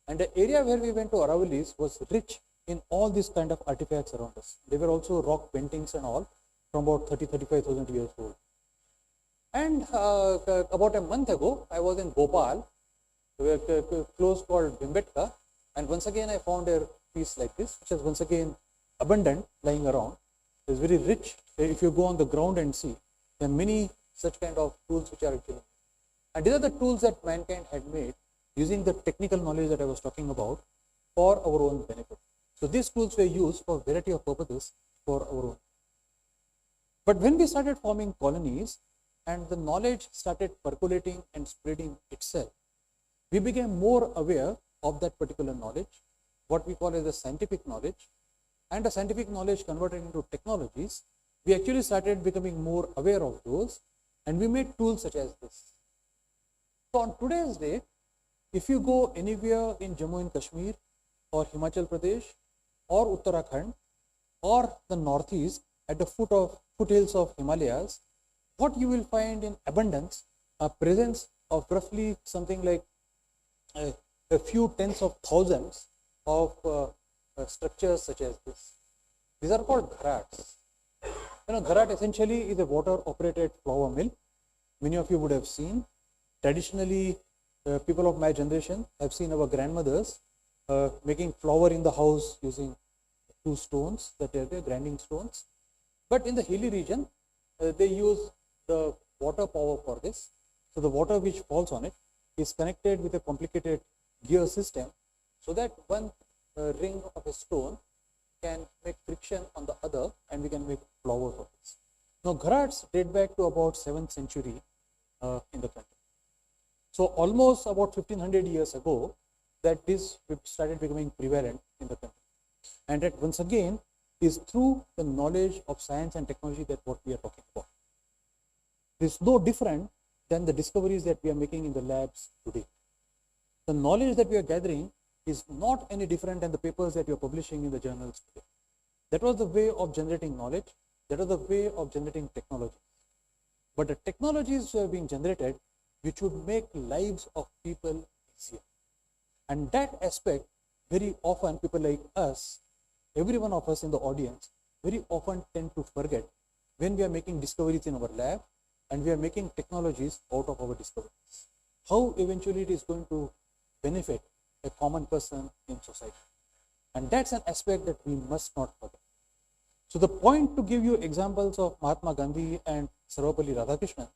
[SPEAKER 8] And the area where we went to Aravallis was rich in all these kind of artifacts around us. There were also rock paintings and all from about 35,000 years old. And about a month ago, I was in Bhopal, a close called Bhimbetka, and once again I found a piece like this, which is once again abundant, lying around. It's very rich. If you go on the ground and see, there are many such kind of tools which are actually. And these are the tools that mankind had made using the technical knowledge that I was talking about for our own benefit. So these tools were used for a variety of purposes for our own. But when we started forming colonies and the knowledge started percolating and spreading itself, we became more aware of that particular knowledge, what we call as the scientific knowledge, and the scientific knowledge converted into technologies. We actually started becoming more aware of those, and we made tools such as this. So on today's date, if you go anywhere in Jammu and Kashmir or Himachal Pradesh or Uttarakhand or the northeast at the foothills of Himalayas, what you will find in abundance a presence of roughly something like a few tens of thousands of structures such as this. These are called gharats. You know, gharat essentially is a water operated flour mill. Many of you would have seen. Traditionally, people of my generation have seen our grandmothers making flour in the house using two stones, that are the grinding stones. But in the hilly region, they use the water power for this. So the water which falls on it is connected with a complicated gear system, so that one ring of a stone can make friction on the other, and we can make flour of this. Now gharats date back to about 7th century in the country. So almost about 1500 years ago, that this started becoming prevalent in the country. And that once again is through the knowledge of science and technology that what we are talking about. This is no different than the discoveries that we are making in the labs today. The knowledge that we are gathering is not any different than the papers that you are publishing in the journals today. That was the way of generating knowledge. That was the way of generating technology. But the technologies were being generated which would make lives of people easier. And that aspect, very often people like us, every one of us in the audience, very often tend to forget when we are making discoveries in our lab and we are making technologies out of our discoveries. how eventually it is going to benefit a common person in society. And that's an aspect that we must not forget. So the point to give you examples of Mahatma Gandhi and Sarvapalli Radhakrishnan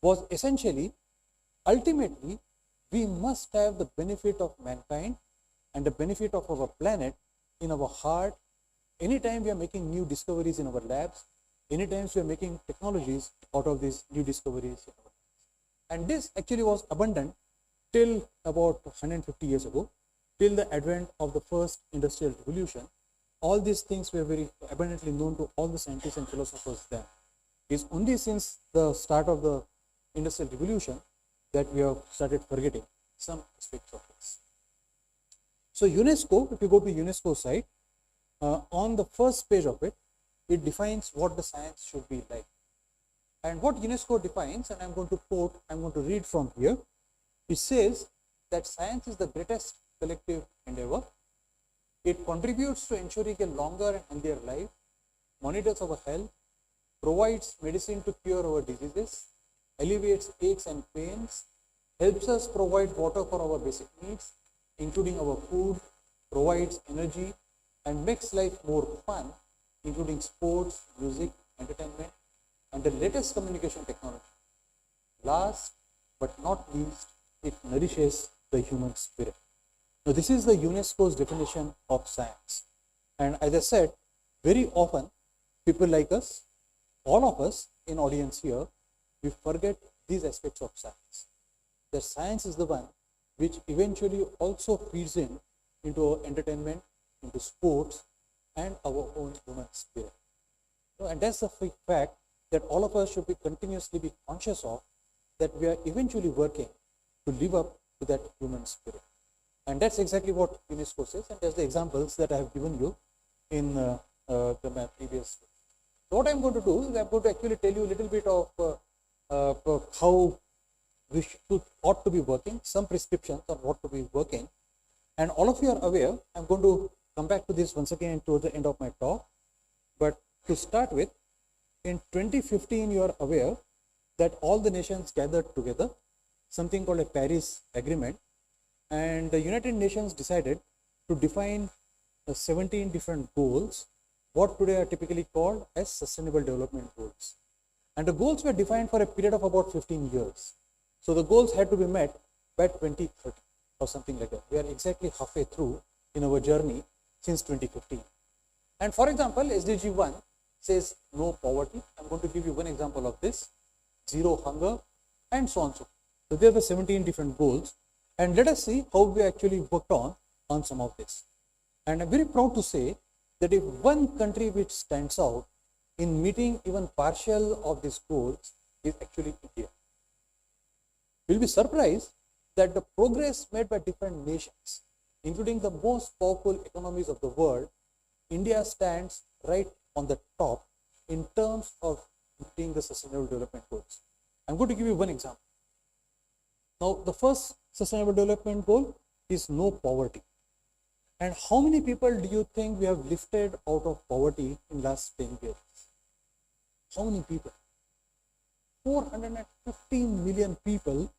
[SPEAKER 8] was essentially, ultimately, we must have the benefit of mankind and the benefit of our planet in our heart. Anytime we are making new discoveries in our labs, anytime we are making technologies out of these new discoveries. And this actually was abundant till about 150 years ago, till the advent of the first industrial revolution. All these things were very abundantly known to all the scientists and philosophers then. It's only since the start of the industrial revolution that we have started forgetting some aspects of this. So UNESCO, if you go to UNESCO site, on the first page of it, it defines what the science should be like. And what UNESCO defines, and I'm going to quote, I'm going to read from here. It says that science is the greatest collective endeavor. It contributes to ensuring a longer and healthier life, monitors our health, provides medicine to cure our diseases, alleviates aches and pains, helps us provide water for our basic needs, including our food, provides energy, and makes life more fun, including sports, music, entertainment, and the latest communication technology. Last but not least, it nourishes the human spirit. Now, this is the UNESCO's definition of science. And as I said, very often, people like us, all of us in audience here, we forget these aspects of science. That science is the one which eventually also feeds into our entertainment, into sports, and our own human spirit. And that's the fact that all of us should be continuously be conscious of, that we are eventually working to live up to that human spirit. And that's exactly what UNESCO says, and that's the examples that I have given you in my previous. So what I'm going to do is I'm going to actually tell you a little bit of how we ought to be working, some prescriptions on what to be working. And all of you are aware, I'm going to come back to this once again towards the end of my talk. But to start with, in 2015, you are aware that all the nations gathered together, something called a Paris Agreement, and the United Nations decided to define 17 different goals, what today are typically called as Sustainable Development Goals. And the goals were defined for a period of about 15 years. So the goals had to be met by 2030 or something like that. We are exactly halfway through in our journey since 2015. And for example, SDG 1 says no poverty. I'm going to give you one example of this, zero hunger, and so on. So there were 17 different goals. And let us see how we actually worked on some of this. And I'm very proud to say that if one country which stands out in meeting even partial of these goals is actually India. You'll be surprised that the progress made by different nations, including the most powerful economies of the world, India stands right on the top in terms of meeting the Sustainable Development Goals. I'm going to give you one example. Now, the first Sustainable Development Goal is no poverty. And how many people do you think we have lifted out of poverty in last 10 years? How many people? 415 million people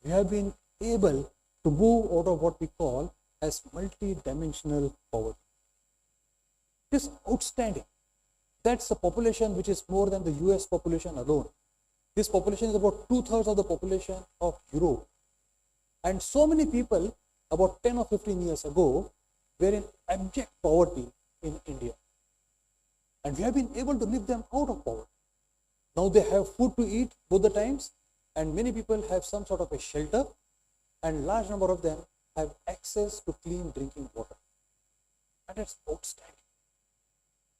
[SPEAKER 8] we have been able to move out of what we call as multi-dimensional poverty. It is outstanding. That's a population which is more than the US population alone. This population is about 2/3 of the population of Europe. And so many people about 10 or 15 years ago were in abject poverty in India. And we have been able to lift them out of poverty. Now they have food to eat both the times, and many people have some sort of a shelter, and large number of them have access to clean drinking water. And it's outstanding.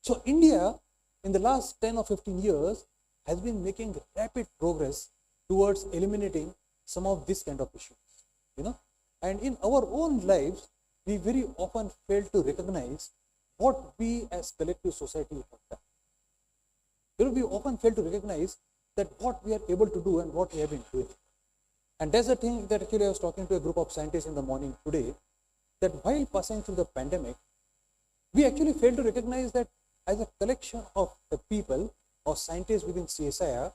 [SPEAKER 8] So India in the last 10 or 15 years has been making rapid progress towards eliminating some of this kind of issues. And in our own lives, we very often fail to recognize what we as collective society have done. We often fail to recognize that what we are able to do and what we have been doing. And that's the thing that actually I was talking to a group of scientists in the morning today, that while passing through the pandemic, we actually fail to recognize that as a collection of the people or scientists within CSIR,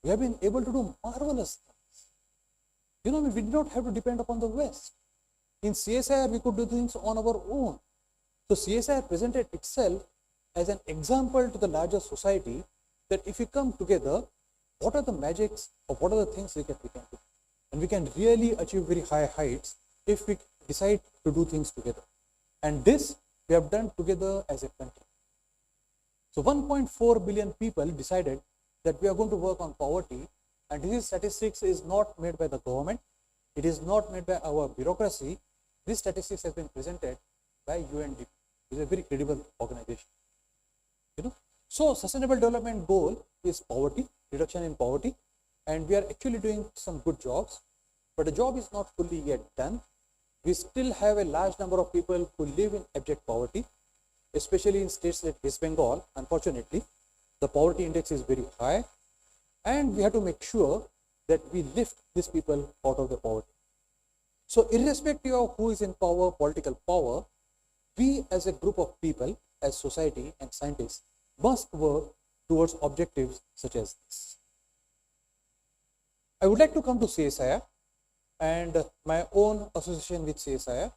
[SPEAKER 8] we have been able to do marvelous things. You know, we did not have to depend upon the West. In CSIR, we could do things on our own. So CSIR presented itself as an example to the larger society that if we come together, what are the magics or what are the things we can do? And we can really achieve very high heights if we decide to do things together. And this we have done together as a country. So 1.4 billion people decided that we are going to work on poverty, and this statistics is not made by the government, it is not made by our bureaucracy. This statistics has been presented by UNDP, which is a very credible organization. You know, so sustainable development goal is poverty, reduction in poverty, and we are actually doing some good jobs, but the job is not fully yet done. We still have a large number of people who live in abject poverty, especially in states like West Bengal. Unfortunately, the poverty index is very high, and we have to make sure that we lift these people out of the poverty. So irrespective of who is in power, political power, we as a group of people, as society and scientists, must work towards objectives such as this. I would like to come to CSIR and my own association with CSIR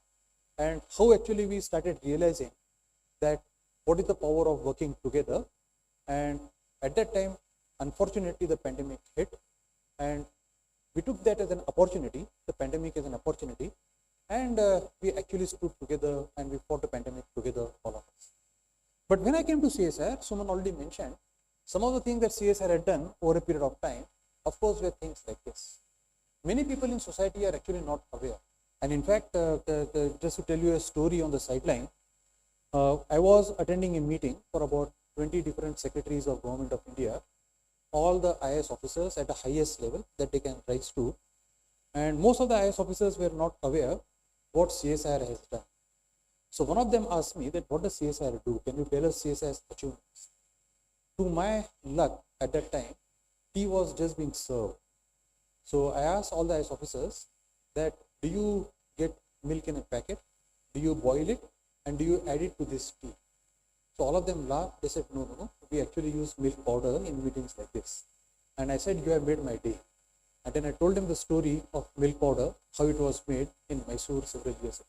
[SPEAKER 8] and how actually we started realizing that what is the power of working together. And at that time, unfortunately, the pandemic hit, and we took that as an opportunity, the pandemic as an opportunity, and we actually stood together and we fought the pandemic together, all of us. But when I came to CSIR, Suman already mentioned some of the things that CSIR had done over a period of time, of course, were things like this. Many people in society are actually not aware. And in fact, just to tell you a story on the sideline, I was attending a meeting for about 20 different secretaries of Government of India, all the IAS officers at the highest level that they can rise to. And most of the IAS officers were not aware what CSIR has done. So one of them asked me that, what does CSIR do? Can you tell us CSIR's achievements? To my luck at that time, tea was just being served. So I asked all the IAS officers that, do you get milk in a packet? Do you boil it? And do you add it to this tea? So all of them laughed. They said, no, we actually use milk powder in meetings like this. And I said, you have made my day. And then I told them the story of milk powder, how it was made in Mysore several years ago.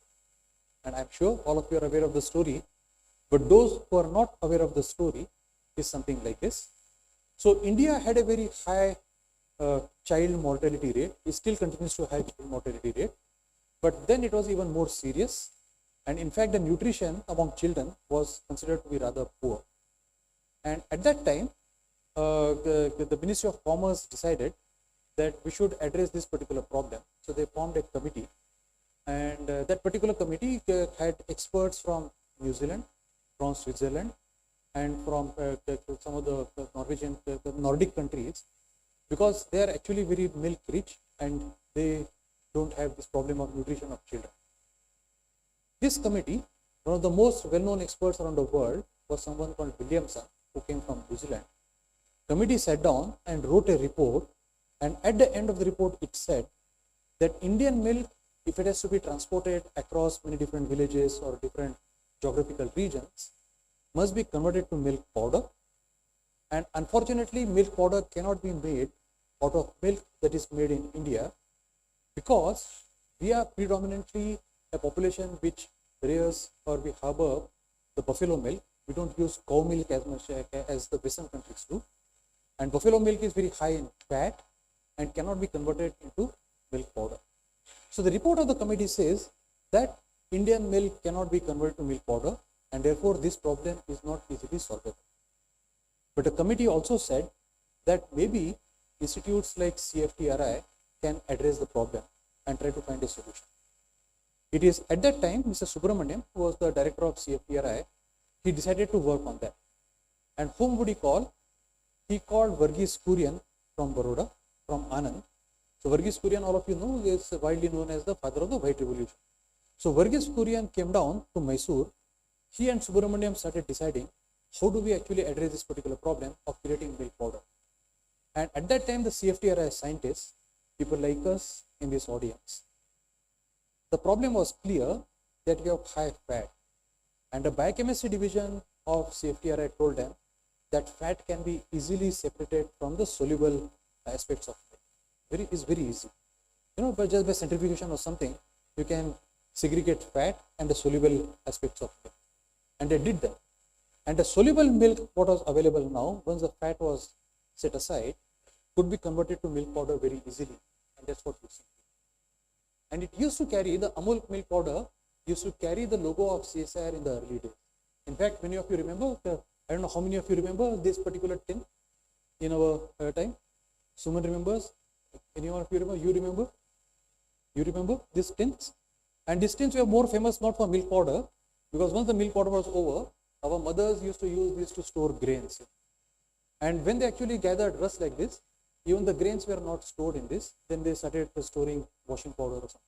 [SPEAKER 8] And I'm sure all of you are aware of the story, but those who are not aware of the story is something like this. So India had a very high child mortality rate. It still continues to have child mortality rate, but then it was even more serious. And in fact, the nutrition among children was considered to be rather poor. And at that time, the Ministry of Commerce decided that we should address this particular problem. So they formed a committee, and that particular committee had experts from New Zealand, from Switzerland, and from some of the Nordic countries, because they are actually very milk rich and they don't have this problem of nutrition of children. This committee, one of the most well-known experts around the world, was someone called Williamson, who came from New Zealand. Committee sat down and wrote a report, and at the end of the report it said that Indian milk, if it has to be transported across many different villages or different geographical regions, must be converted to milk powder. And unfortunately, milk powder cannot be made out of milk that is made in India, because we are predominantly a population which rears or we harbor the buffalo milk. We don't use cow milk as much as the Western countries do. And buffalo milk is very high in fat and cannot be converted into milk powder. So the report of the committee says that Indian milk cannot be converted to milk powder, and therefore this problem is not easily solvable. But the committee also said that maybe institutes like CFTRI can address the problem and try to find a solution. It is at that time Mr. Subramaniam, who was the director of CFTRI, he decided to work on that. And whom would he call? He called Varghese Kurian from Baroda, from Anand. So Varghese Kurian, all of you know, is widely known as the father of the White Revolution. So Varghese Kurian came down to Mysore. He and Subramaniam started deciding, how do we actually address this particular problem of creating milk powder? And at that time, the CFTRI scientists, people like us in this audience, the problem was clear that we have high fat. And the biochemistry division of CFTRI told them that fat can be easily separated from the soluble aspects of it. It's very easy. But just by centrifugation or something, you can segregate fat and the soluble aspects of milk. And they did that. And the soluble milk, what was available now, once the fat was set aside, could be converted to milk powder very easily. And that's what we see. And it used to carry, the Amul milk powder used to carry the logo of CSIR in the early days. In fact, many of you remember, I don't know how many of you remember this particular tin in our time. Suman remembers. Anyone of you remember? You remember? You remember these tins? And these tins were more famous not for milk powder, because once the milk powder was over, our mothers used to use this to store grains. And when they actually gathered rust like this, even the grains were not stored in this, then they started storing washing powder or something.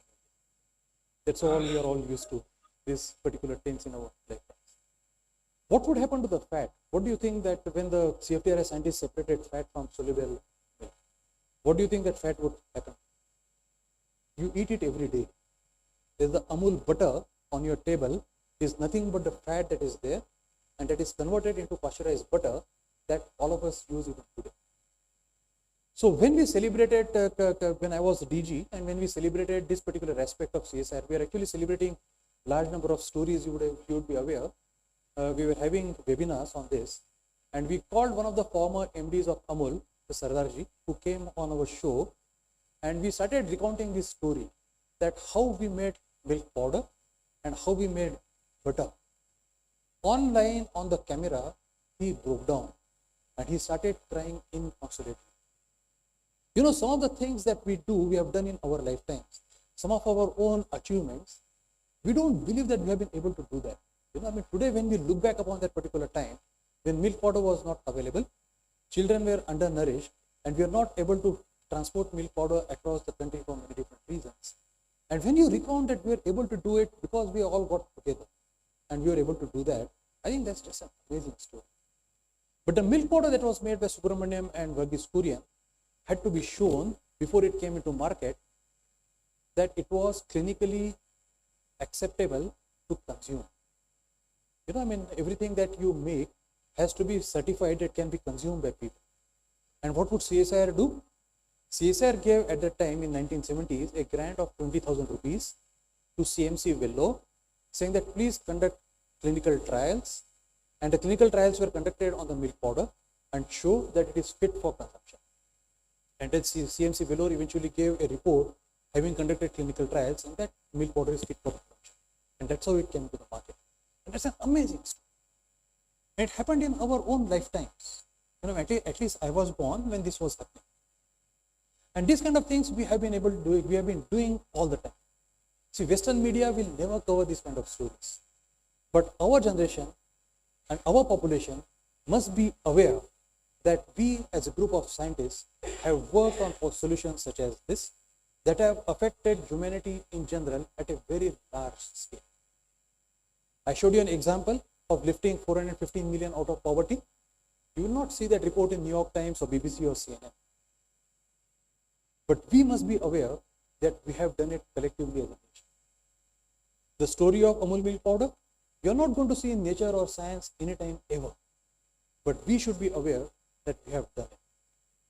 [SPEAKER 8] That's all we are all used to, this particular tins in our lifetimes. What would happen to the fat? What do you think that when the CFTRI scientists separated fat from soluble milk, what do you think that fat would happen? You eat it every day. There's the Amul butter on your table is nothing but the fat that is there, and that is converted into pasteurized butter that all of us use even today. So when we celebrated, when I was DG, and when we celebrated this particular aspect of CSIR, we are actually celebrating large number of stories. You would be aware. We were having webinars on this, and we called one of the former MDs of Amul, the Sardarji, who came on our show, and we started recounting this story, that how we made milk powder and how we made butter. Online on the camera, he broke down and he started crying inconsolably. Some of the things that we do, we have done in our lifetimes. Some of our own achievements, we don't believe that we have been able to do that. Today when we look back upon that particular time, when milk powder was not available, children were undernourished, and we are not able to transport milk powder across the country for many different reasons. And when you recount that we are able to do it because we all got together and we were able to do that, I think that's just an amazing story. But the milk powder that was made by Subramaniam and Verghese Kurian had to be shown before it came into market that it was clinically acceptable to consume. Everything that you make has to be certified that can be consumed by people. And what would CSIR do? CSIR gave at that time in 1970s a grant of 20,000 rupees to CMC Vellore, saying that please conduct clinical trials, and the clinical trials were conducted on the milk powder and show that it is fit for consumption. And then CMC Vellore eventually gave a report having conducted clinical trials and that milk powder is fit for consumption. And that's how it came to the market. And that's an amazing story. It happened in our own lifetimes. At least I was born when this was happening. And these kind of things we have been able to do, we have been doing all the time. See, Western media will never cover these kind of stories. But our generation and our population must be aware that we as a group of scientists have worked on solutions such as this that have affected humanity in general at a very large scale. I showed you an example of lifting 415 million out of poverty. You will not see that report in New York Times or BBC or CNN. But we must be aware that we have done it collectively as a nation. The story of Amul milk powder, you are not going to see in nature or science anytime ever. But we should be aware that we have done it.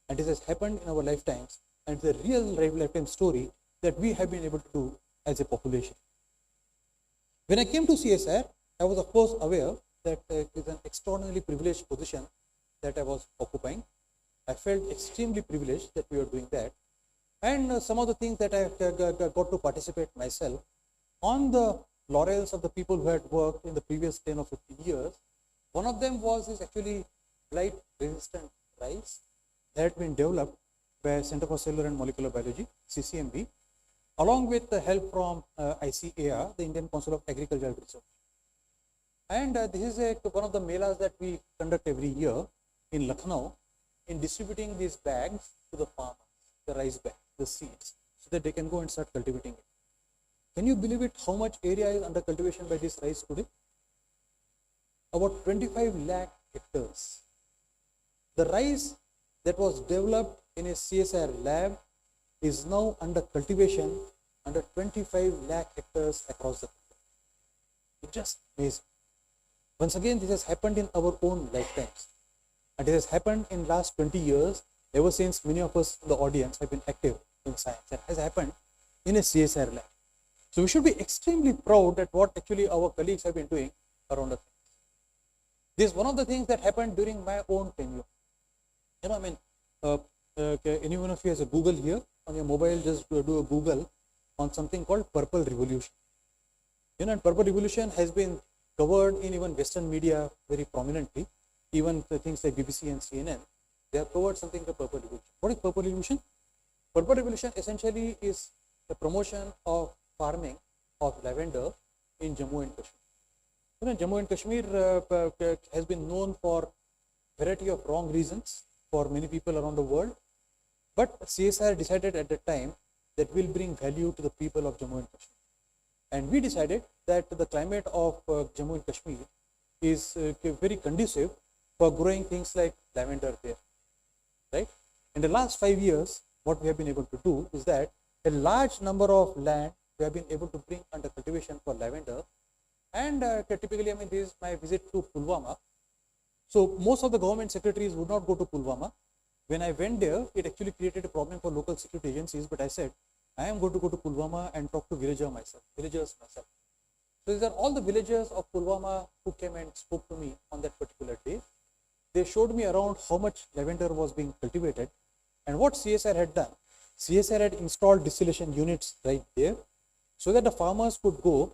[SPEAKER 8] And this has happened in our lifetimes, and it's a real lifetime story that we have been able to do as a population. When I came to CSIR, I was of course aware that it is an extraordinarily privileged position that I was occupying. I felt extremely privileged that we were doing that. And some of the things that I got to participate myself on the laurels of the people who had worked in the previous 10 or 15 years. One of them was this actually blight resistant rice that had been developed by Center for Cellular and Molecular Biology, CCMB, along with the help from ICAR, the Indian Council of Agricultural Research. And this is one of the melas that we conduct every year in Lucknow in distributing these bags to the farmers, the rice bag, the seeds, so that they can go and start cultivating it. Can you believe it, how much area is under cultivation by this rice today? About 25 lakh hectares. The rice that was developed in a CSIR lab is now under cultivation under 25 lakh hectares across the country. It's just amazing. Once again, this has happened in our own lifetimes. And it has happened in last 20 years, ever since many of us in the audience have been active in science. It has happened in a CSIR lab. So we should be extremely proud at what actually our colleagues have been doing around the thing. This is one of the things that happened during my own tenure. You know, I mean, any one of you has a Google here on your mobile, just do a Google on something called Purple Revolution. You know, and Purple Revolution has been covered in even Western media very prominently, even the things like BBC and CNN. They have covered something called Purple Revolution. What is Purple Revolution? Purple Revolution essentially is the promotion of farming of lavender in Jammu and Kashmir. You know, Jammu and Kashmir has been known for variety of wrong reasons for many people around the world, but CSIR decided at the time that will bring value to the people of Jammu and Kashmir. And we decided that the climate of Jammu and Kashmir is very conducive for growing things like lavender there, right? In the last 5 years, what we have been able to do is that a large number of land we have been able to bring under cultivation for lavender. And typically, I mean, this is my visit to Pulwama. So most of the government secretaries would not go to Pulwama. When I went there, it actually created a problem for local security agencies, but I said, I am going to go to Pulwama and talk to villagers myself. So these are all the villagers of Pulwama who came and spoke to me on that particular day. They showed me around how much lavender was being cultivated and what CSIR had done. CSIR had installed distillation units right there so that the farmers could go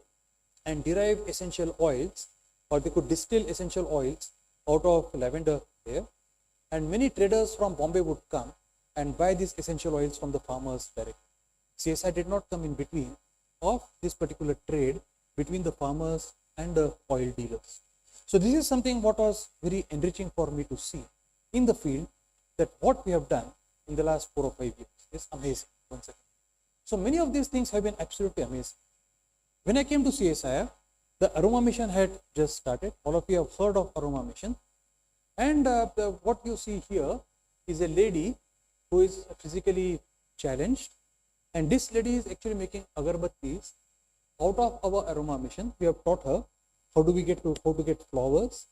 [SPEAKER 8] and derive essential oils, or they could distill essential oils out of lavender there. And many traders from Bombay would come and buy these essential oils from the farmers directly. CSIR did not come in between of this particular trade between the farmers and the oil dealers. So this is something what was very enriching for me to see in the field, that what we have done in the last 4 or 5 years is amazing. Once again. So many of these things have been absolutely amazing. When I came to CSIR, the Aroma Mission had just started. All of you have heard of Aroma Mission. And what you see here is a lady who is physically challenged. And this lady is actually making agarbattis out of our Aroma Mission. We have taught her how to get flowers,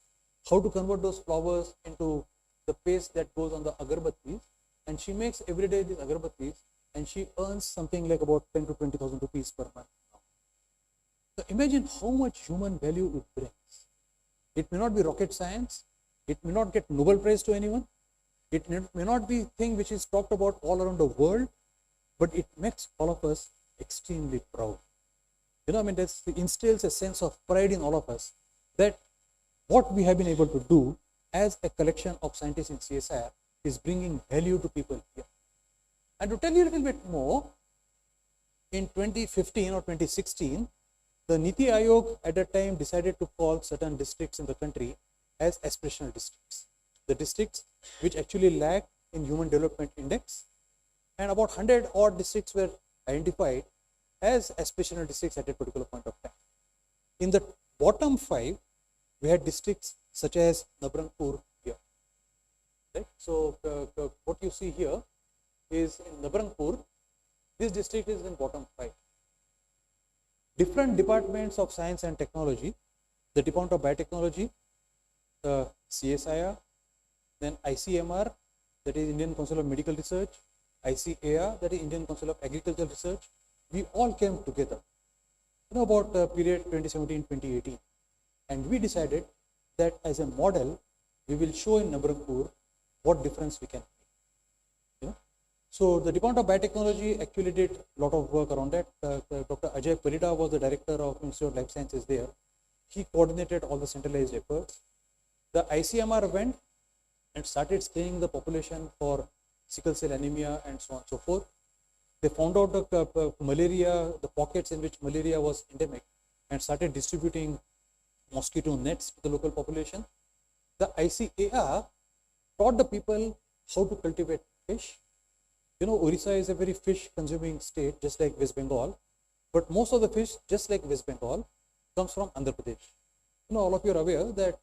[SPEAKER 8] how to convert those flowers into the paste that goes on the agarbattis. And she makes every day these agarbattis, and she earns something like about 10 to 20,000 rupees per month. So imagine how much human value it brings. It may not be rocket science. It may not get Nobel Prize to anyone. It may not be thing which is talked about all around the world, but it makes all of us extremely proud. You know, I mean, that instills a sense of pride in all of us that what we have been able to do as a collection of scientists in CSIR is bringing value to people here. And to tell you a little bit more, in 2015 or 2016, the Niti Aayog at that time decided to call certain districts in the country as aspirational districts. The districts which actually lack in Human Development Index, and about 100 odd districts were identified as aspirational districts at a particular point of time. In the bottom 5, we had districts such as Nabrangpur here. Right? So what you see here is in Nabrangpur, this district is in bottom 5. Different departments of science and technology, the Department of Biotechnology, CSIR, then ICMR, that is Indian Council of Medical Research, ICAR, that is Indian Council of Agricultural Research, we all came together, you know, about the period 2017-2018, and we decided that as a model, we will show in Nabrangpur what difference we can make. You know? So the Department of Biotechnology actually did a lot of work around that. Dr. Ajay Parida was the director of Institute of Life Sciences there. He coordinated all the centralized efforts. The ICMR went and started screening the population for sickle cell anemia and so on and so forth. They found out the malaria, the pockets in which malaria was endemic, and started distributing mosquito nets to the local population. The ICAR taught the people how to cultivate fish. You know, Orissa is a very fish consuming state, just like West Bengal, but most of the fish, just like West Bengal, comes from Andhra Pradesh. You know, all of you are aware that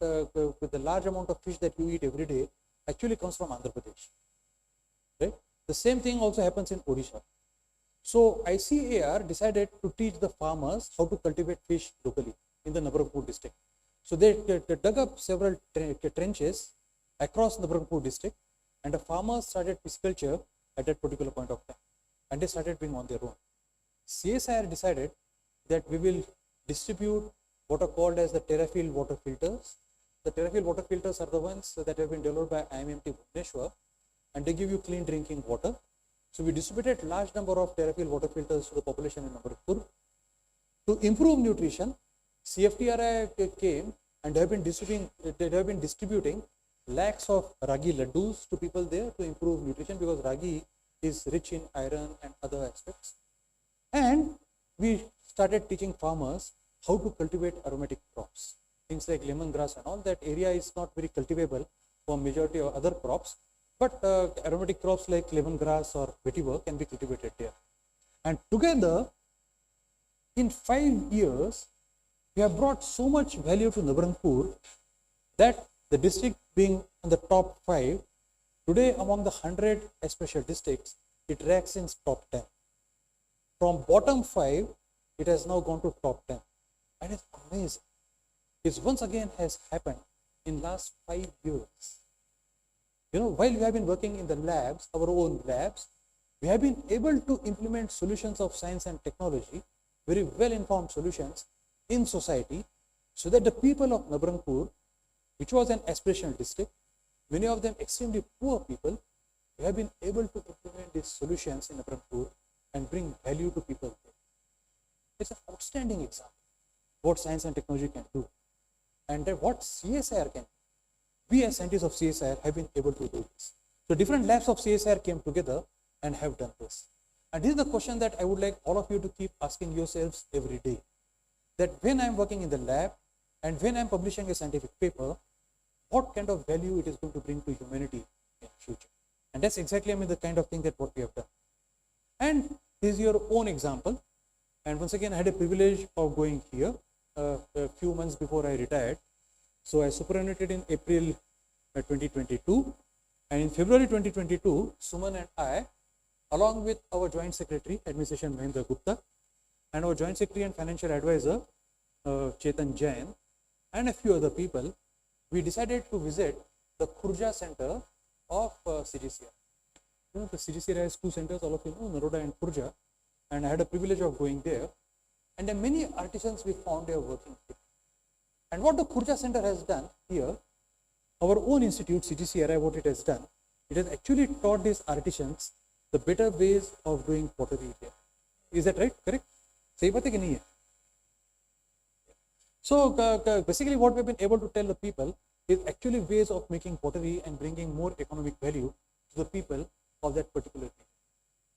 [SPEAKER 8] with the large amount of fish that you eat every day actually comes from Andhra Pradesh. Right? The same thing also happens in Odisha. So ICAR decided to teach the farmers how to cultivate fish locally in the Nabrangpur district. So they dug up several trenches across Nabrangpur district, and the farmers started pisciculture at that particular point of time, and they started being on their own. CSIR decided that we will distribute what are called as the TerraField water filters. The TerraField water filters are the ones that have been developed by IMMT Bhubaneswar, and they give you clean drinking water. So we distributed large number of TerraField water filters to the population in Nabarpur. To improve nutrition, CFTRI came and they have been distributing lakhs of ragi laddus to people there to improve nutrition, because ragi is rich in iron and other aspects. And we started teaching farmers how to cultivate aromatic crops, things like lemongrass and all. That area is not very cultivable for majority of other crops, but aromatic crops like lemongrass or vetiver can be cultivated there. And together, in 5 years, we have brought so much value to Nabarangpur that the district being on the top 5, today among the 100 special districts, it ranks in top 10. From bottom 5, it has now gone to top 10. And it's amazing. This once again has happened in last 5 years. You know, while we have been working in the labs, our own labs, we have been able to implement solutions of science and technology, very well-informed solutions in society, so that the people of Nabarangpur, which was an aspirational district, many of them extremely poor people, we have been able to implement these solutions in Nabarangpur and bring value to people there. It's an outstanding example what science and technology can do, and what CSIR can do. We as scientists of CSIR have been able to do this. So different labs of CSIR came together and have done this. And this is the question that I would like all of you to keep asking yourselves every day. That when I'm working in the lab and when I'm publishing a scientific paper, what kind of value it is going to bring to humanity in future? And that's exactly, the kind of thing that what we have done. And this is your own example. And once again, I had a privilege of going here a few months before I retired. So I superannuated in April 2022. And in February 2022, Suman and I, along with our Joint Secretary, Administration Mahendra Gupta, and our Joint Secretary and Financial Advisor, Chetan Jain, and a few other people, we decided to visit the Khurja Center of CGCR. You know, the CGCR has 2 centers, all of you know, Naroda and Khurja, and I had a privilege of going there. And there are many artisans we found there working here. And what the Khurja Center has done here, our own institute, CGCRI, what it has done, it has actually taught these artisans the better ways of doing pottery here. Is that right? Correct? Sahi baat hai ki nahi hai? So basically what we've been able to tell the people is actually ways of making pottery and bringing more economic value to the people of that particular thing.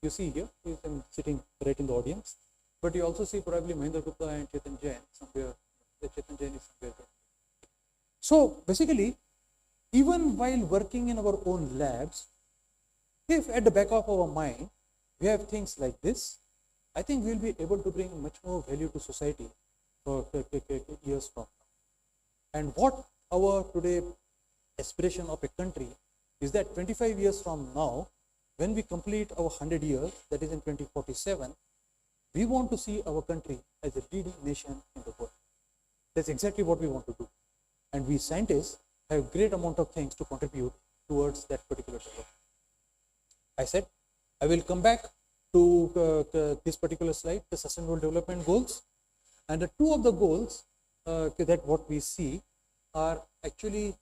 [SPEAKER 8] You see here, he is sitting right in the audience, but you also see probably Mahendra Gupta and Chetan Jain somewhere. Chetan Jain is somewhere there. So basically, even while working in our own labs, if at the back of our mind we have things like this, I think we will be able to bring much more value to society for years from now. And what our today aspiration of a country is that 25 years from now, when we complete our 100 years, that is in 2047, we want to see our country as a leading nation in the world. That's exactly what we want to do. And we scientists have great amount of things to contribute towards that particular development. I said, I will come back to this particular slide, the Sustainable Development Goals. And the 2 of the goals that what we see are actually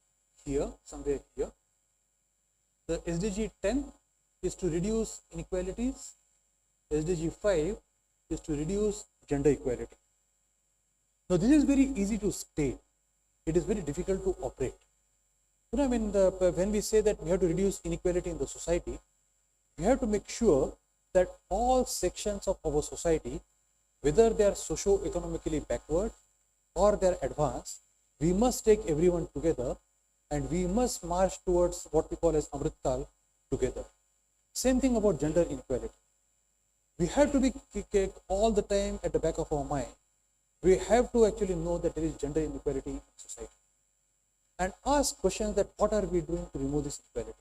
[SPEAKER 8] here, somewhere here. The SDG 10 is to reduce inequalities. SDG 5 is to reduce gender equality. Now this is very easy to state. It is very difficult to operate. You know, when we say that we have to reduce inequality in the society, we have to make sure that all sections of our society, whether they are socio-economically backward or they are advanced, we must take everyone together and we must march towards what we call as Amrit Kal together. Same thing about gender inequality. We have to be all the time at the back of our mind. We have to actually know that there is gender inequality in society and ask questions that what are we doing to remove this inequality.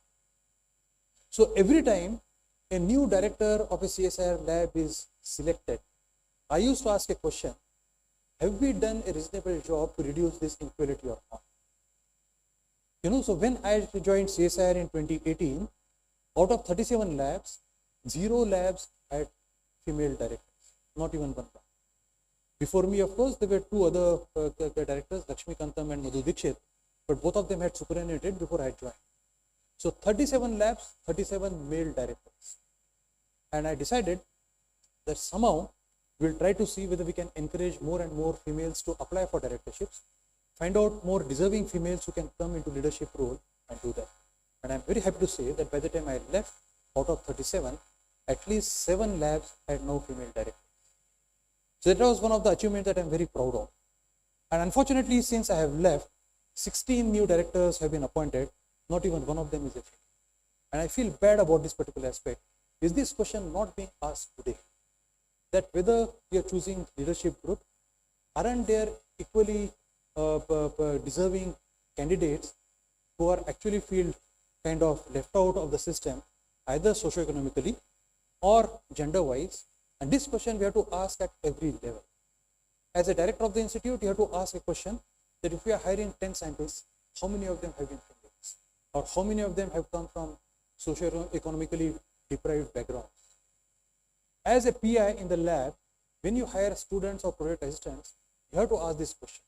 [SPEAKER 8] So every time a new director of a CSIR lab is selected, I used to ask a question, have we done a reasonable job to reduce this inequality or not? You know, so when I joined CSIR in 2018, out of 37 labs, 0 labs had female directors. not even one plant. Before me, of course, there were two other directors, Lakshmi Kantam and Madhu Dikshit, but both of them had superannuated before I joined. So 37 labs, 37 male directors. And I decided that somehow we'll try to see whether we can encourage more and more females to apply for directorships, find out more deserving females who can come into leadership role and do that. And I'm very happy to say that by the time I left, out of 37, at least 7 labs had no female directors. So that was one of the achievements that I'm very proud of. And unfortunately, since I have left, 16 new directors have been appointed, not even one of them is a female. And I feel bad about this particular aspect. Is this question not being asked today? That whether we are choosing leadership group, aren't there equally deserving candidates who are actually feel kind of left out of the system, either socioeconomically or gender-wise? And this question we have to ask at every level. As a director of the institute, you have to ask a question that if we are hiring 10 scientists, how many of them have been females? Or how many of them have come from socio-economically deprived backgrounds? As a PI in the lab, when you hire students or project assistants, you have to ask this question.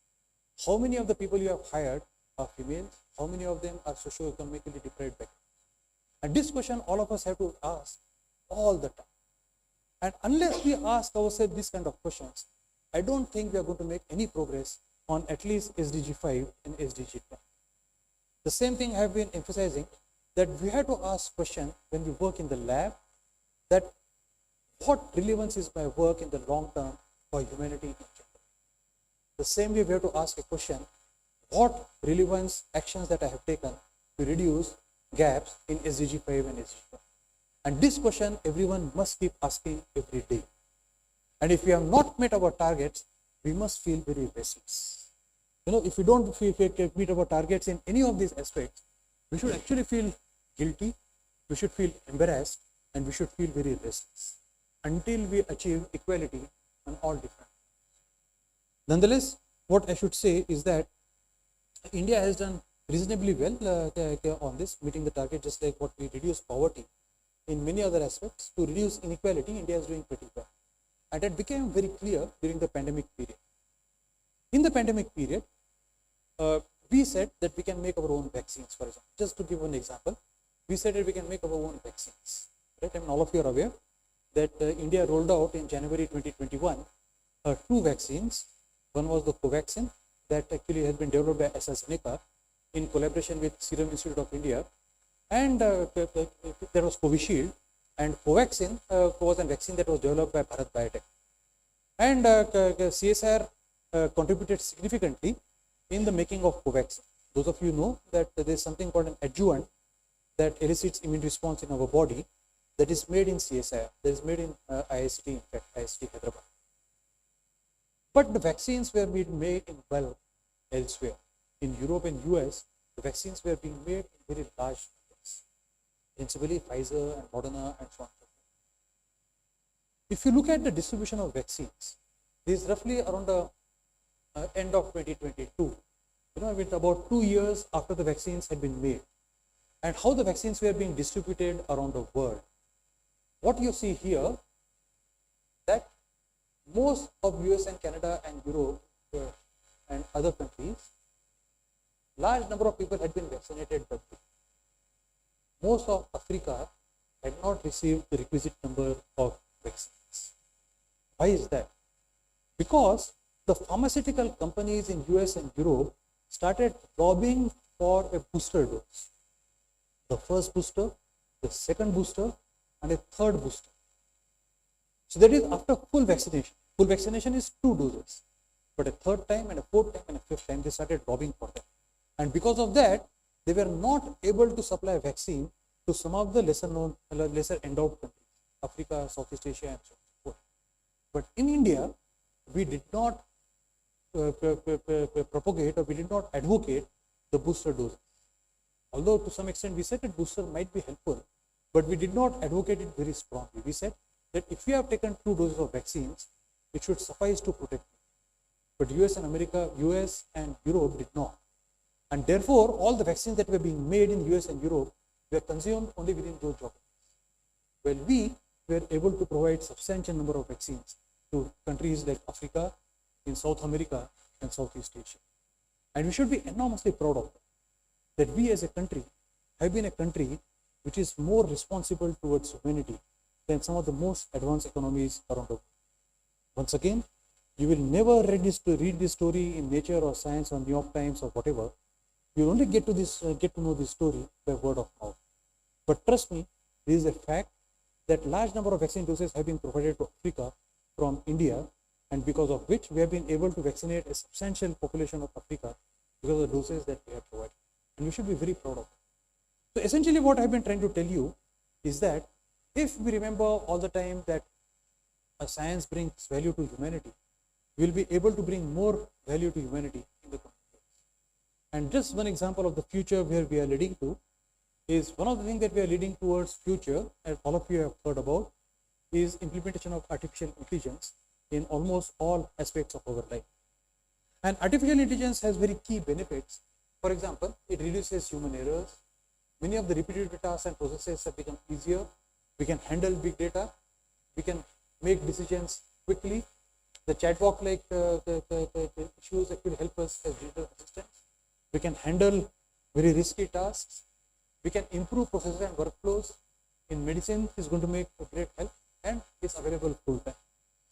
[SPEAKER 8] How many of the people you have hired are females? How many of them are socio-economically deprived backgrounds? And this question all of us have to ask all the time. And unless we ask ourselves these kind of questions, I don't think we are going to make any progress on at least SDG 5 and SDG 10. The same thing I have been emphasizing, that we have to ask question when we work in the lab, that what relevance is my work in the long term for humanity in general. The same way we have to ask a question, what relevance actions that I have taken to reduce gaps in SDG 5 and SDG 10. And this question everyone must keep asking every day. And if we have not met our targets, we must feel very restless. If we don't meet our targets in any of these aspects, we should actually feel guilty, we should feel embarrassed, and we should feel very restless until we achieve equality on all different. Nonetheless, what I should say is that India has done reasonably well on this, meeting the target, just like what we reduce poverty. In many other aspects, to reduce inequality, India is doing pretty well. And that became very clear during the pandemic period. In the pandemic period, we said that we can make our own vaccines, for example. Just to give one example, we said that we can make our own vaccines. Right? I mean, all of you are aware that India rolled out in January 2021 2 vaccines. One was the Covaxin, that actually has been developed by AstraZeneca in collaboration with Serum Institute of India. And there was Covishield, and Covaxin was a vaccine that was developed by Bharat Biotech. And CSIR contributed significantly in the making of Covaxin. Those of you know that there is something called an adjuvant that elicits immune response in our body, that is made in CSIR, that is made in IST, in fact, IST Hyderabad. But the vaccines were being made in bulk elsewhere. In Europe and US, the vaccines were being made in very large numbers, principally Pfizer and Moderna and so on. If you look at the distribution of vaccines, this is roughly around the end of 2022, with about 2 years after the vaccines had been made, and how the vaccines were being distributed around the world. What you see here, that most of US and Canada and Europe and other countries, large number of people had been vaccinated. Most of Africa had not received the requisite number of vaccines. Why is that? Because the pharmaceutical companies in US and Europe started lobbying for a booster dose. The first booster, the second booster, and a third booster. So that is after full vaccination. Full vaccination is 2 doses. But a third time and a fourth time and a fifth time, they started lobbying for that. And because of that, they were not able to supply vaccine to some of the lesser known, lesser endowed countries, Africa, Southeast Asia, and so forth. But in India, we did not propagate, or we did not advocate the booster doses. Although to some extent we said that booster might be helpful, but we did not advocate it very strongly. We said that if we have taken 2 doses of vaccines, it should suffice to protect you. But US and Europe did not. And therefore, all the vaccines that were being made in US and Europe were consumed only within those geographies. Well, we were able to provide substantial number of vaccines to countries like Africa, in South America, and Southeast Asia. And we should be enormously proud of that we as a country have been a country which is more responsible towards humanity than some of the most advanced economies around the world. Once again, you will never read this story in Nature or Science or New York Times or whatever. You will only get to know this story by word of mouth. But trust me, this is a fact that large number of vaccine doses have been provided to Africa from India, and because of which we have been able to vaccinate a substantial population of Africa because of the doses that we have provided. And we should be very proud of it. So essentially what I've been trying to tell you is that if we remember all the time that science brings value to humanity, we will be able to bring more value to humanity in the coming years. And just one example of the future where we are leading to is one of the things that we are leading towards future, as all of you have heard about, is implementation of artificial intelligence in almost all aspects of our life. And artificial intelligence has very key benefits. For example, it reduces human errors. Many of the repetitive tasks and processes have become easier. We can handle big data. We can make decisions quickly. The chatbot like issues that will help us as digital assistants. We can handle very risky tasks. We can improve processes and workflows. In medicine, is going to make a great help and is available full time.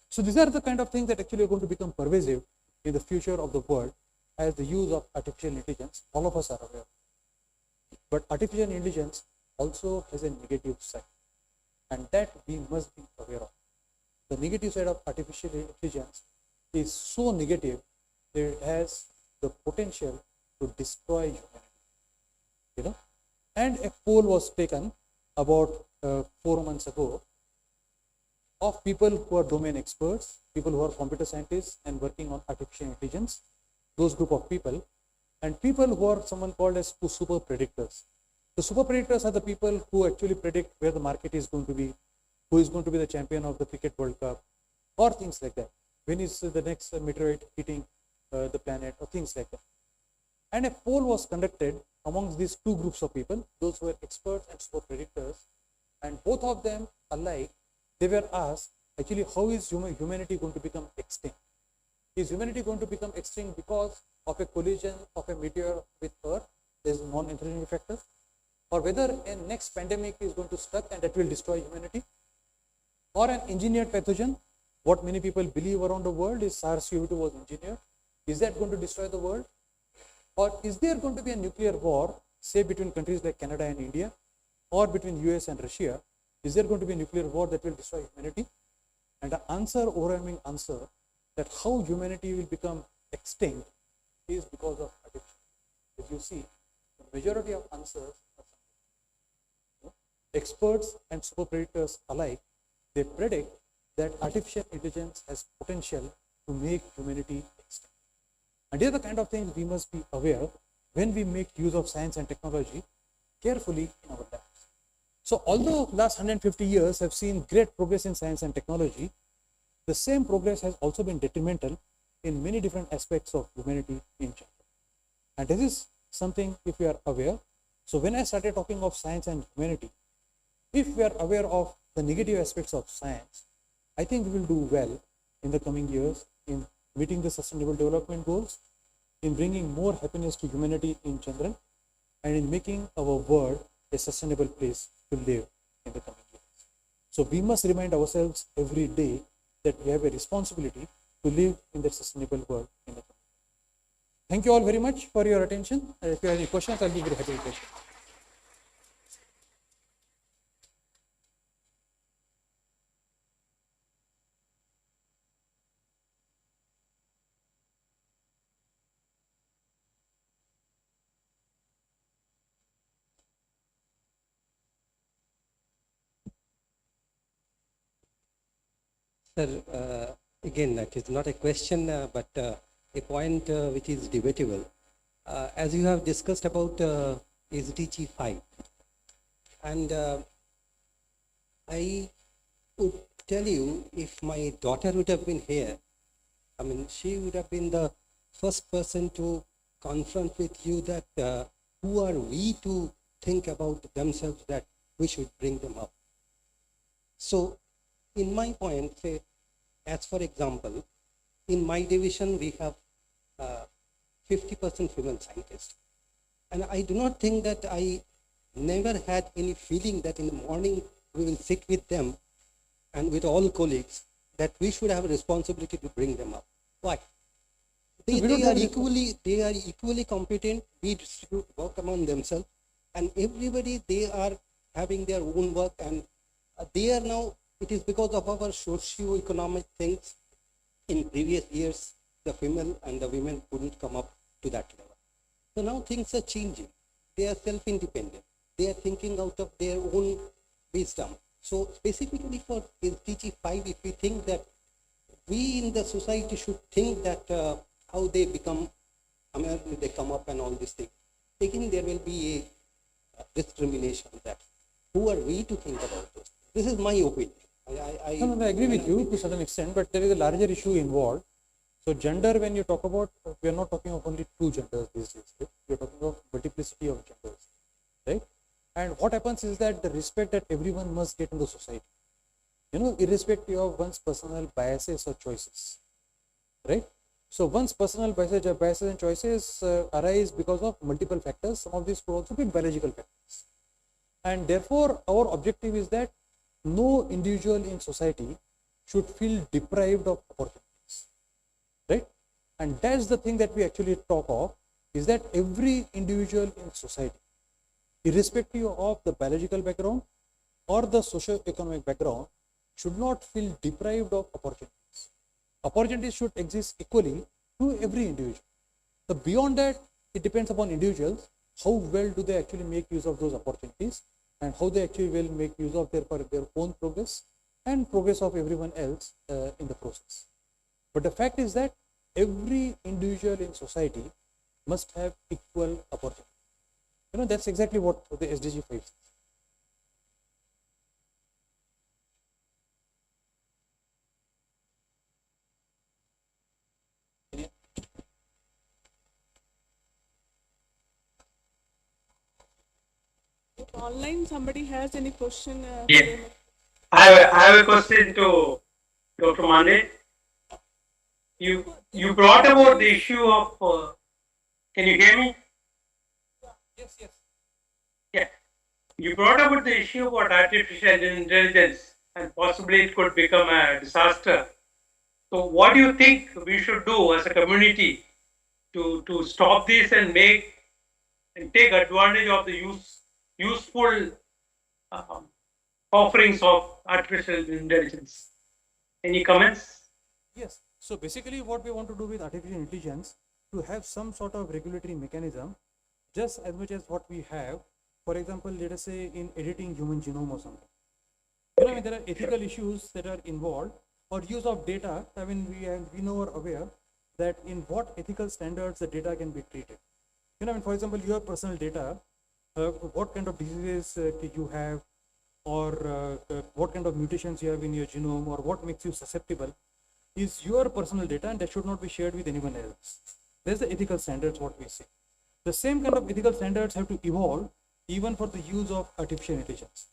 [SPEAKER 8] So these are the kind of things that actually are going to become pervasive in the future of the world as the use of artificial intelligence. All of us are aware. But artificial intelligence also has a negative side, and that we must be aware of. The negative side of artificial intelligence is so negative that it has the potential to destroy humanity. And a poll was taken about 4 months ago of people who are domain experts, people who are computer scientists and working on artificial intelligence, those group of people, and people who are someone called as super predictors. The super predictors are the people who actually predict where the market is going to be, who is going to be the champion of the Cricket World Cup, or things like that. When is the next meteorite hitting the planet, or things like that. And a poll was conducted amongst these two groups of people, those who were experts and super predictors, and both of them alike, they were asked, actually, how is humanity going to become extinct? Is humanity going to become extinct because of a collision of a meteor with Earth? There is non-intervening factor. Or whether a next pandemic is going to struck and that will destroy humanity? Or an engineered pathogen? What many people believe around the world is SARS-CoV-2 was engineered. Is that going to destroy the world? Or is there going to be a nuclear war, say between countries like Canada and India, or between US and Russia? Is there going to be a nuclear war that will destroy humanity? And the overwhelming answer that how humanity will become extinct is because of addiction. As you see, the majority of answers are experts and super predators alike, they predict that artificial intelligence has potential to make humanity extinct. And these are the kind of things we must be aware when we make use of science and technology carefully in our lives. So although last 150 years have seen great progress in science and technology, the same progress has also been detrimental in many different aspects of humanity in general. And this is something, if we are aware. So when I started talking of science and humanity, if we are aware of the negative aspects of science, I think we will do well in the coming years in meeting the sustainable development goals, in bringing more happiness to humanity in general, and in making our world a sustainable place to live in the coming years. So we must remind ourselves every day that we have a responsibility to live in that sustainable world in the coming years. Thank you all very much for your attention. If you have any questions, I'll be very happy to take them.
[SPEAKER 9] Sir, again, that is not a question, but a point which is debatable. As you have discussed about SDG 5, and I would tell you, if my daughter would have been here, I mean, she would have been the first person to confront with you that who are we to think about themselves that we should bring them up. So, in my point, say, as for example, in my division, we have 50% female scientists. And I do not think that I never had any feeling that in the morning we will sit with them and with all colleagues that we should have a responsibility to bring them up. Why? They are equally competent, we distribute work among themselves, and everybody, they are having their own work, and they are now, it is because of our socio-economic things. In previous years, the female and the women couldn't come up to that level. So now things are changing. They are self-independent. They are thinking out of their own wisdom. So specifically for SDG 5, if we think that we in the society should think that how they become, I mean, they come up and all these things, again there will be a discrimination that who are we to think about this? This is my opinion. I
[SPEAKER 8] agree with you to a certain extent, but there is a larger issue involved. So gender, when you talk about, we are not talking of only two genders these days. Right? We are talking of multiplicity of genders, right? And what happens is that the respect that everyone must get in the society, irrespective of one's personal biases or choices, right? So one's personal biases and choices arise because of multiple factors. Some of these could also be biological factors. And therefore, our objective is that no individual in society should feel deprived of opportunities, right? And that's the thing that we actually talk of, is that every individual in society, irrespective of the biological background or the socio-economic background, should not feel deprived of opportunities. Opportunities should exist equally to every individual. So beyond that, it depends upon individuals, how well do they actually make use of those opportunities, and how they actually will make use of their own progress and progress of everyone else in the process. But the fact is that every individual in society must have equal opportunity. That's exactly what the SDG 5 says.
[SPEAKER 6] If online somebody has any question,
[SPEAKER 10] Yeah. I have a question to Dr. Mande. You brought about the issue of, can you hear me?
[SPEAKER 8] Yes.
[SPEAKER 10] Yeah. You brought about the issue about artificial intelligence and possibly it could become a disaster. So what do you think we should do as a community to stop this and take advantage of the useful offerings of artificial intelligence? Any comments?
[SPEAKER 8] Yes. So basically what we want to do with artificial intelligence, to have some sort of regulatory mechanism, just as much as what we have, for example, let us say in editing human genome or something. There are ethical issues that are involved, or use of data. I mean, we know or aware that in what ethical standards the data can be treated. For example, your personal data, what kind of diseases you have, or what kind of mutations you have in your genome, or what makes you susceptible, is your personal data, and that should not be shared with anyone else. There's the ethical standards, what we say. The same kind of ethical standards have to evolve even for the use of artificial intelligence.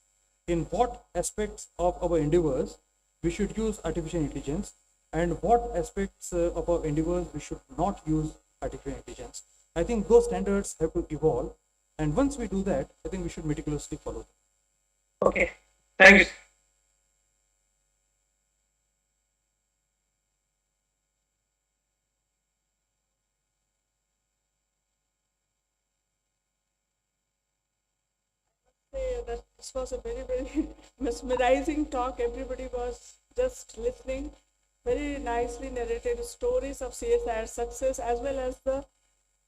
[SPEAKER 8] In what aspects of our endeavors we should use artificial intelligence, and what aspects of our endeavors we should not use artificial intelligence. I think those standards have to evolve, and once we do that, I think we should meticulously follow them.
[SPEAKER 10] Okay, thank you.
[SPEAKER 6] That this was a very, very mesmerizing talk. Everybody was just listening. Very nicely narrated stories of CSIR success, as well as the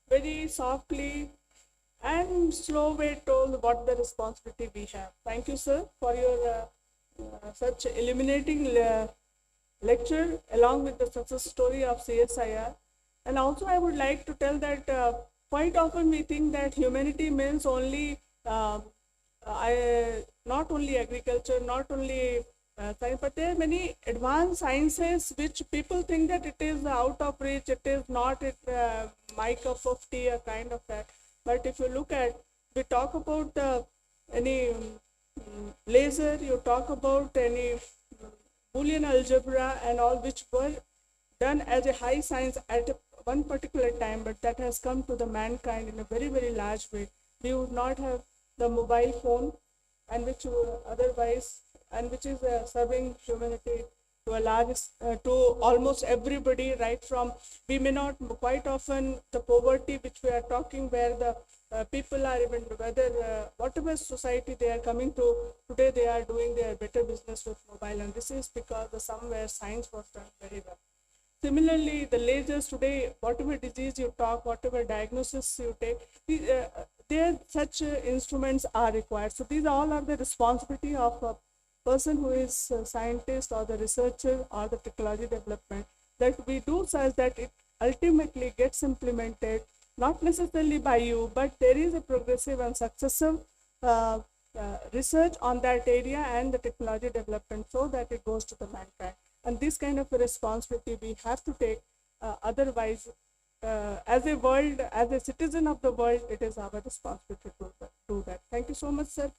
[SPEAKER 6] very softly and slow way told what the responsibility we have. Thank you, sir, for your such illuminating lecture along with the success story of CSIR. And also I would like to tell that quite often we think that humanity means only not only agriculture, not only science, but there are many advanced sciences which people think that it is out of reach, it is not my cup of tea, a kind of that. But if you look at, we talk about any laser, you talk about any Boolean algebra and all, which were done as a high science at one particular time, but that has come to the mankind in a very, very large way. We would not have the mobile phone, and which otherwise, and which is serving humanity to a large, to almost everybody, right from, we may not quite often, the poverty which we are talking, where the people are even, whether whatever society they are coming to, today they are doing their better business with mobile, and this is because the somewhere science was done very well. Similarly, the lasers today, whatever disease you talk, whatever diagnosis you take, there such instruments are required. So these all are the responsibility of a person who is a scientist or the researcher or the technology development, that we do such that it ultimately gets implemented, not necessarily by you, but there is a progressive and successive research on that area and the technology development, so that it goes to the mankind. And this kind of a responsibility we have to take, otherwise, as a world, as a citizen of the world, it is our responsibility to do that. Thank you so much, sir.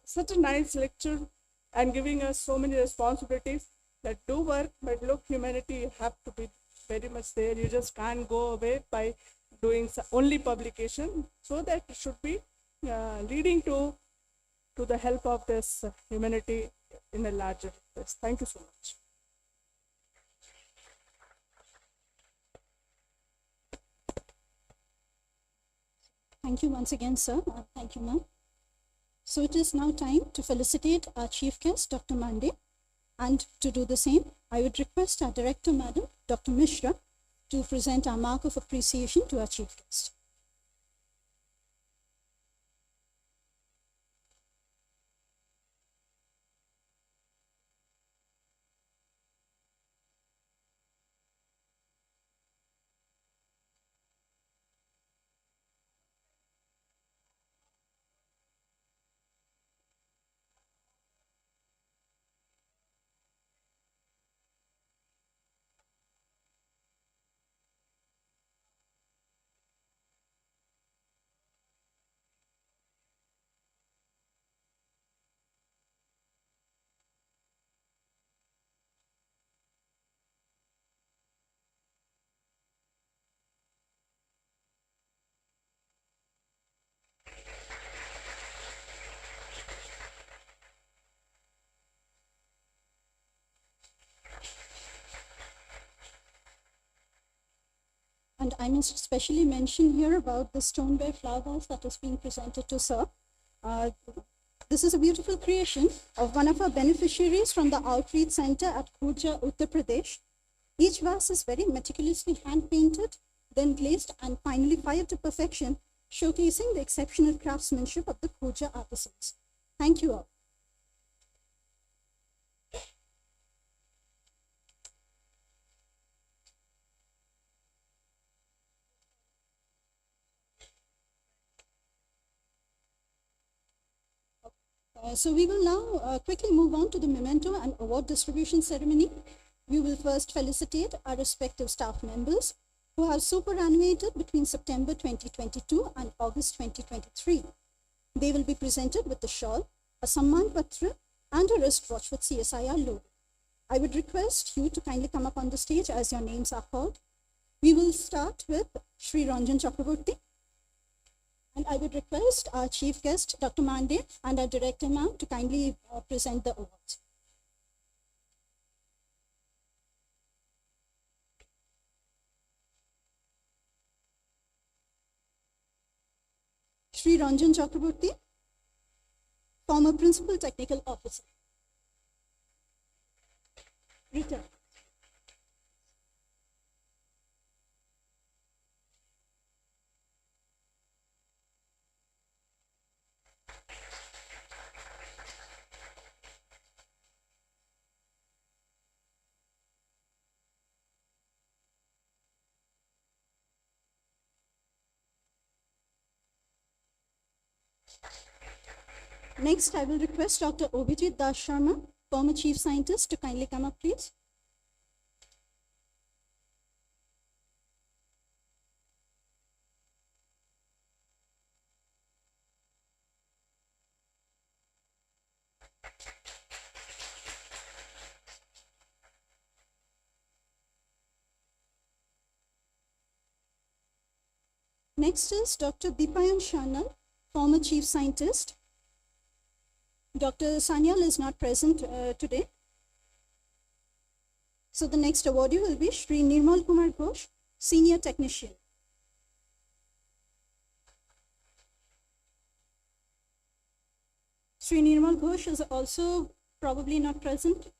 [SPEAKER 6] Such a nice lecture, and giving us so many responsibilities that do work, but look, humanity, you have to be very much there. You just can't go away by doing only publication, so that it should be leading to the help of this humanity in a larger place. Thank you so much.
[SPEAKER 5] Thank you once again, sir. Thank you, ma'am. So it is now time to felicitate our chief guest, Dr. Mande. And to do the same, I would request our director, Madam, Dr. Mishra, to present our mark of appreciation to our chief guest. And I must especially mention here about the stoneware flower vase that is being presented to sir. This is a beautiful creation of one of our beneficiaries from the Outreach Center at Khurja, Uttar Pradesh. Each vase is very meticulously hand-painted, then glazed and finally fired to perfection, showcasing the exceptional craftsmanship of the Khurja artisans. Thank you all. So we will now quickly move on to the memento and award distribution ceremony. We will first felicitate our respective staff members who have superannuated between September 2022 and August 2023. They will be presented with a shawl, a Samman Patra, and a wristwatch with CSIR logo. I would request you to kindly come up on the stage as your names are called. We will start with Shri Ranjan Chakraborty. And I would request our chief guest, Dr. Mande, and our director, ma'am, to kindly present the awards. Shri Ranjan Chakraborty, former Principal Technical Officer. Retired. Next, I will request Dr. Obijit Das Sharma, former Chief Scientist, to kindly come up, please. Next is Dr. Deepayan Shanal, former chief scientist. Dr. Sanyal is not present today. So the next awardee will be Shri Nirmal Kumar Ghosh, senior technician. Shri Nirmal Ghosh is also probably not present.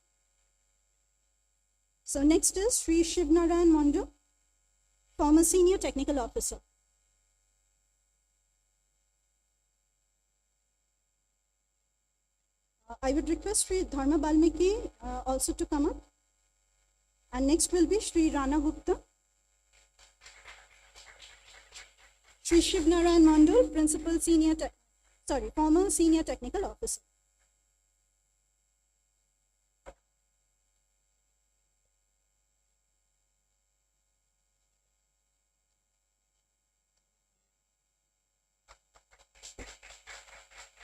[SPEAKER 5] So next is Shri Shivnarayan Mondo, former senior technical officer. I would request Shri Dharma Balmiki also to come up. And next will be Shri Rana Gupta. Shri Shivnarayan Mandal, former senior technical officer.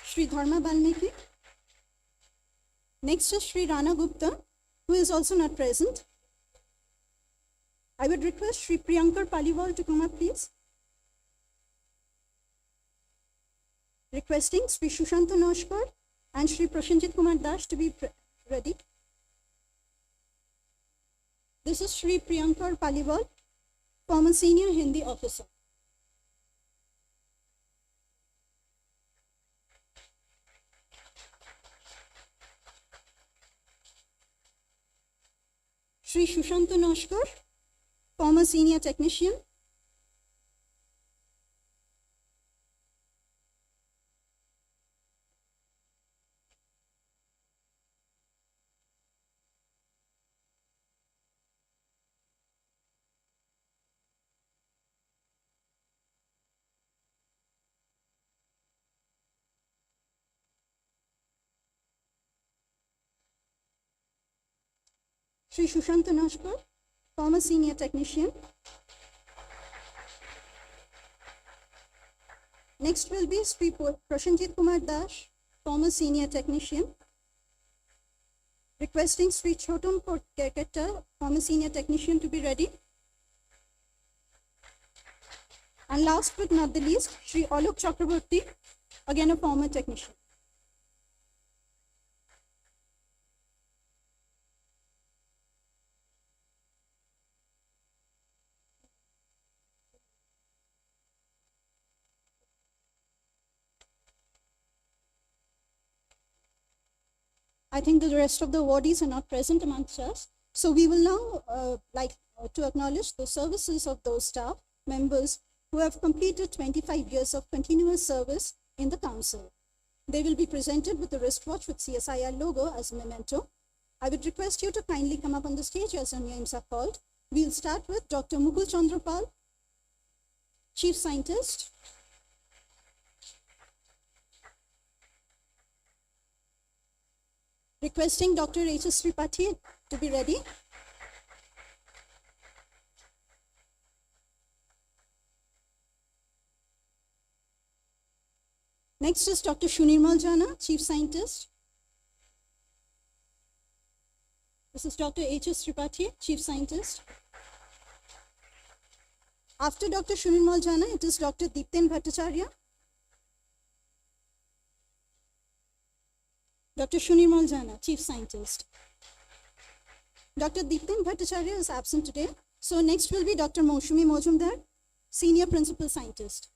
[SPEAKER 5] Shri Dharma Balmiki. Next is Shri Rana Gupta, who is also not present. I would request Shri Priyankar Paliwal to come up, please. Requesting Shri Shushanta Noshkar and Shri Prashanjit Kumar Das to be ready. This is Shri Priyankar Paliwal, former senior Hindi officer. Shri Shushanta Noshkar, former senior technician. Shri Shushanta Noshkar, former senior technician. Next will be Shri Prashanjit Kumar Das, former senior technician. Requesting Shri Choton Kerketa, former senior technician, to be ready. And last but not the least, Shri Alok Chakraborty, again a former technician. I think the rest of the awardees are not present amongst us. So we will now like to acknowledge the services of those staff members who have completed 25 years of continuous service in the council. They will be presented with a wristwatch with CSIR logo as a memento. I would request you to kindly come up on the stage as your names are called. We'll start with Dr. Mukul Chandrapal, Chief Scientist. Requesting Dr. H.S. Tripathi to be ready. Next is Dr. Shunirmal Jana, Chief Scientist. This is Dr. H.S. Tripathi, Chief Scientist. After Dr. Shunirmal Jana, it is Dr. Deepten Bhattacharya. Dr. Shunirmal Jana, Chief Scientist. Dr. Deepten Bhattacharya is absent today. So next will be Dr. Moushumi Mojumdar, Senior Principal Scientist.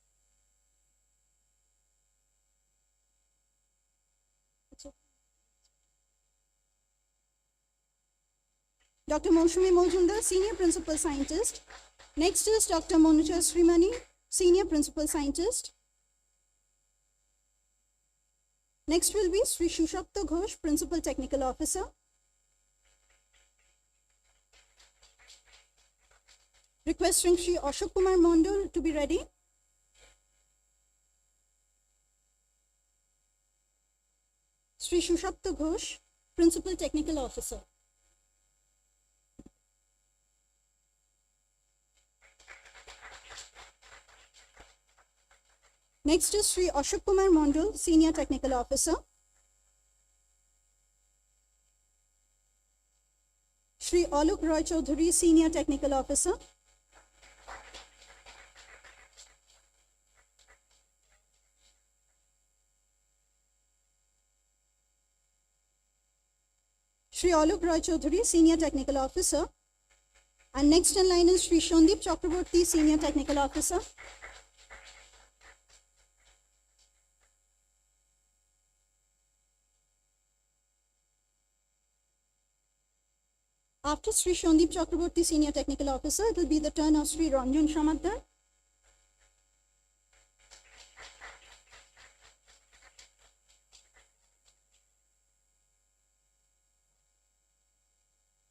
[SPEAKER 5] Dr. Moushumi Mojumdar, Senior Principal Scientist. Next is Dr. Monuja Srimani, Senior Principal Scientist. Next will be Sri Shushapta Ghosh, Principal Technical Officer. Requesting Sri Ashok Kumar Mondal to be ready. Sri Shushapta Ghosh, Principal Technical Officer. Next is Sri Ashok Kumar Mondal, Senior Technical Officer. Sri Alok Roy Chaudhary, Senior Technical Officer. Shri Alok Roy Chaudhary, Senior Technical Officer. And next in line is Shri Shondeep Chakraborty, Senior Technical Officer. After Shri Shondeep Chakraborty, Senior Technical Officer, it will be the turn of Shri Ranjan Shamaddar.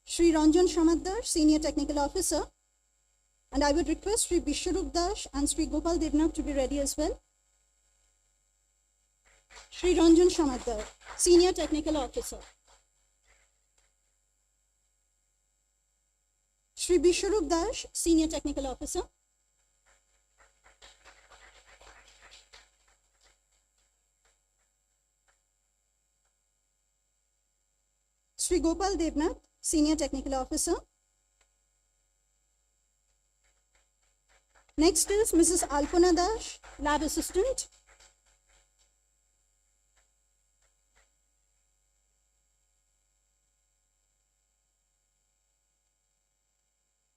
[SPEAKER 5] Shri Ranjan Shamaddar, Senior Technical Officer. And I would request Shri Bishwarup Das and Shri Gopal Devnath to be ready as well. Shri Ranjan Shamaddar, Senior Technical Officer. Shri Bishwarup Das, Senior Technical Officer. Shri Gopal Devnath, Senior Technical Officer. Next is Mrs. Alpana Das, Lab Assistant.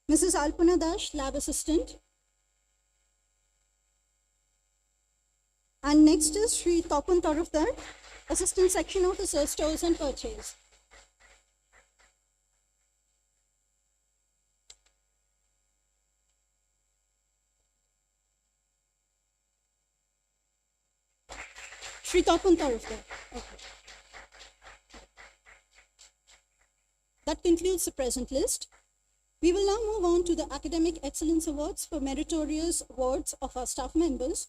[SPEAKER 5] Mrs. Alpana Das, Lab Assistant. And next is Shri Topun Tarufdar, Assistant Section Officer, Stores and Purchase. Shri Topun Tarufdar. Okay. That concludes the present list. We will now move on to the Academic Excellence Awards for meritorious awards of our staff members.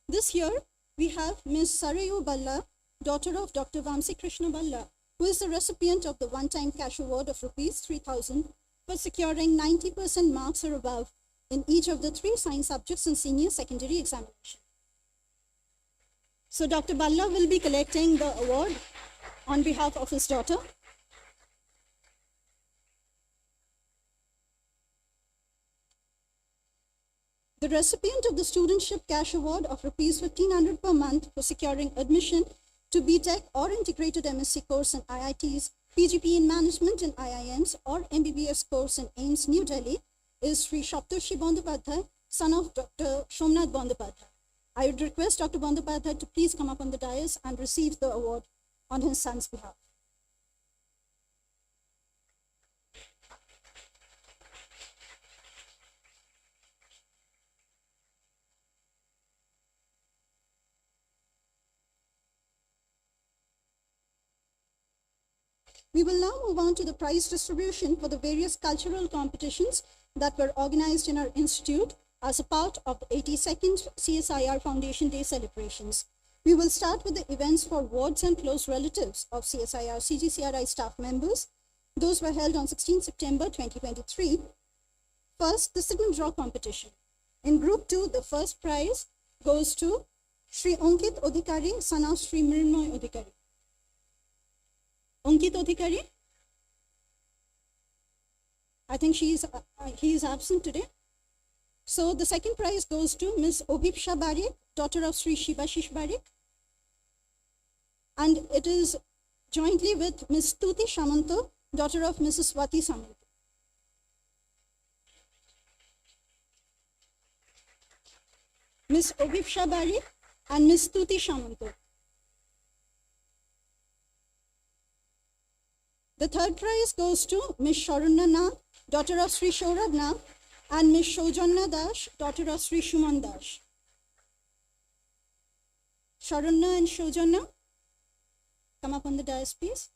[SPEAKER 5] This year, we have Ms. Sarayu Balla, daughter of Dr. Vamsi Krishna Balla, who is the recipient of the one-time cash award of Rs 3,000 for securing 90% marks or above in each of the 3 science subjects in senior secondary examination. So Dr. Balla will be collecting the award on behalf of his daughter. The recipient of the Studentship Cash Award of Rs 1,500 per month for securing admission to BTech or Integrated MSc course in IITs, PGP in Management in IIMs, or MBBS course in AIMS, New Delhi, is Sri Shaptoshi Bandopadhyay, son of Dr. Somnath Bandopadhyay. I would request Dr. Bandopadhyay to please come up on the dais and receive the award on his son's behalf. We will now move on to the prize distribution for the various cultural competitions that were organized in our institute as a part of the 82nd CSIR Foundation Day celebrations. We will start with the events for wards and close relatives of CSIR-CGCRI staff members. Those were held on 16 September 2023. First, the sit and draw competition. In Group 2, the first prize goes to Shri Ankit Odhikari, son of Shri Mrinmoy Odhikari. Ankit Odhikari? I think he is absent today. So the second prize goes to Ms. Obhipsha Barik, daughter of Sri Shivashish Barik. And it is jointly with Ms. Tuti Shamanto, daughter of Mrs. Swati Samanto. Ms. Obhipsha Barik and Ms. Tuti Shamanto. The third prize goes to Ms. Sharunna Nath, daughter of Sri Shorab Nath, and Ms. Shojanna Dash, daughter of Sri Shuman Dash. Sharunna and Shojanna, come up on the dais, please.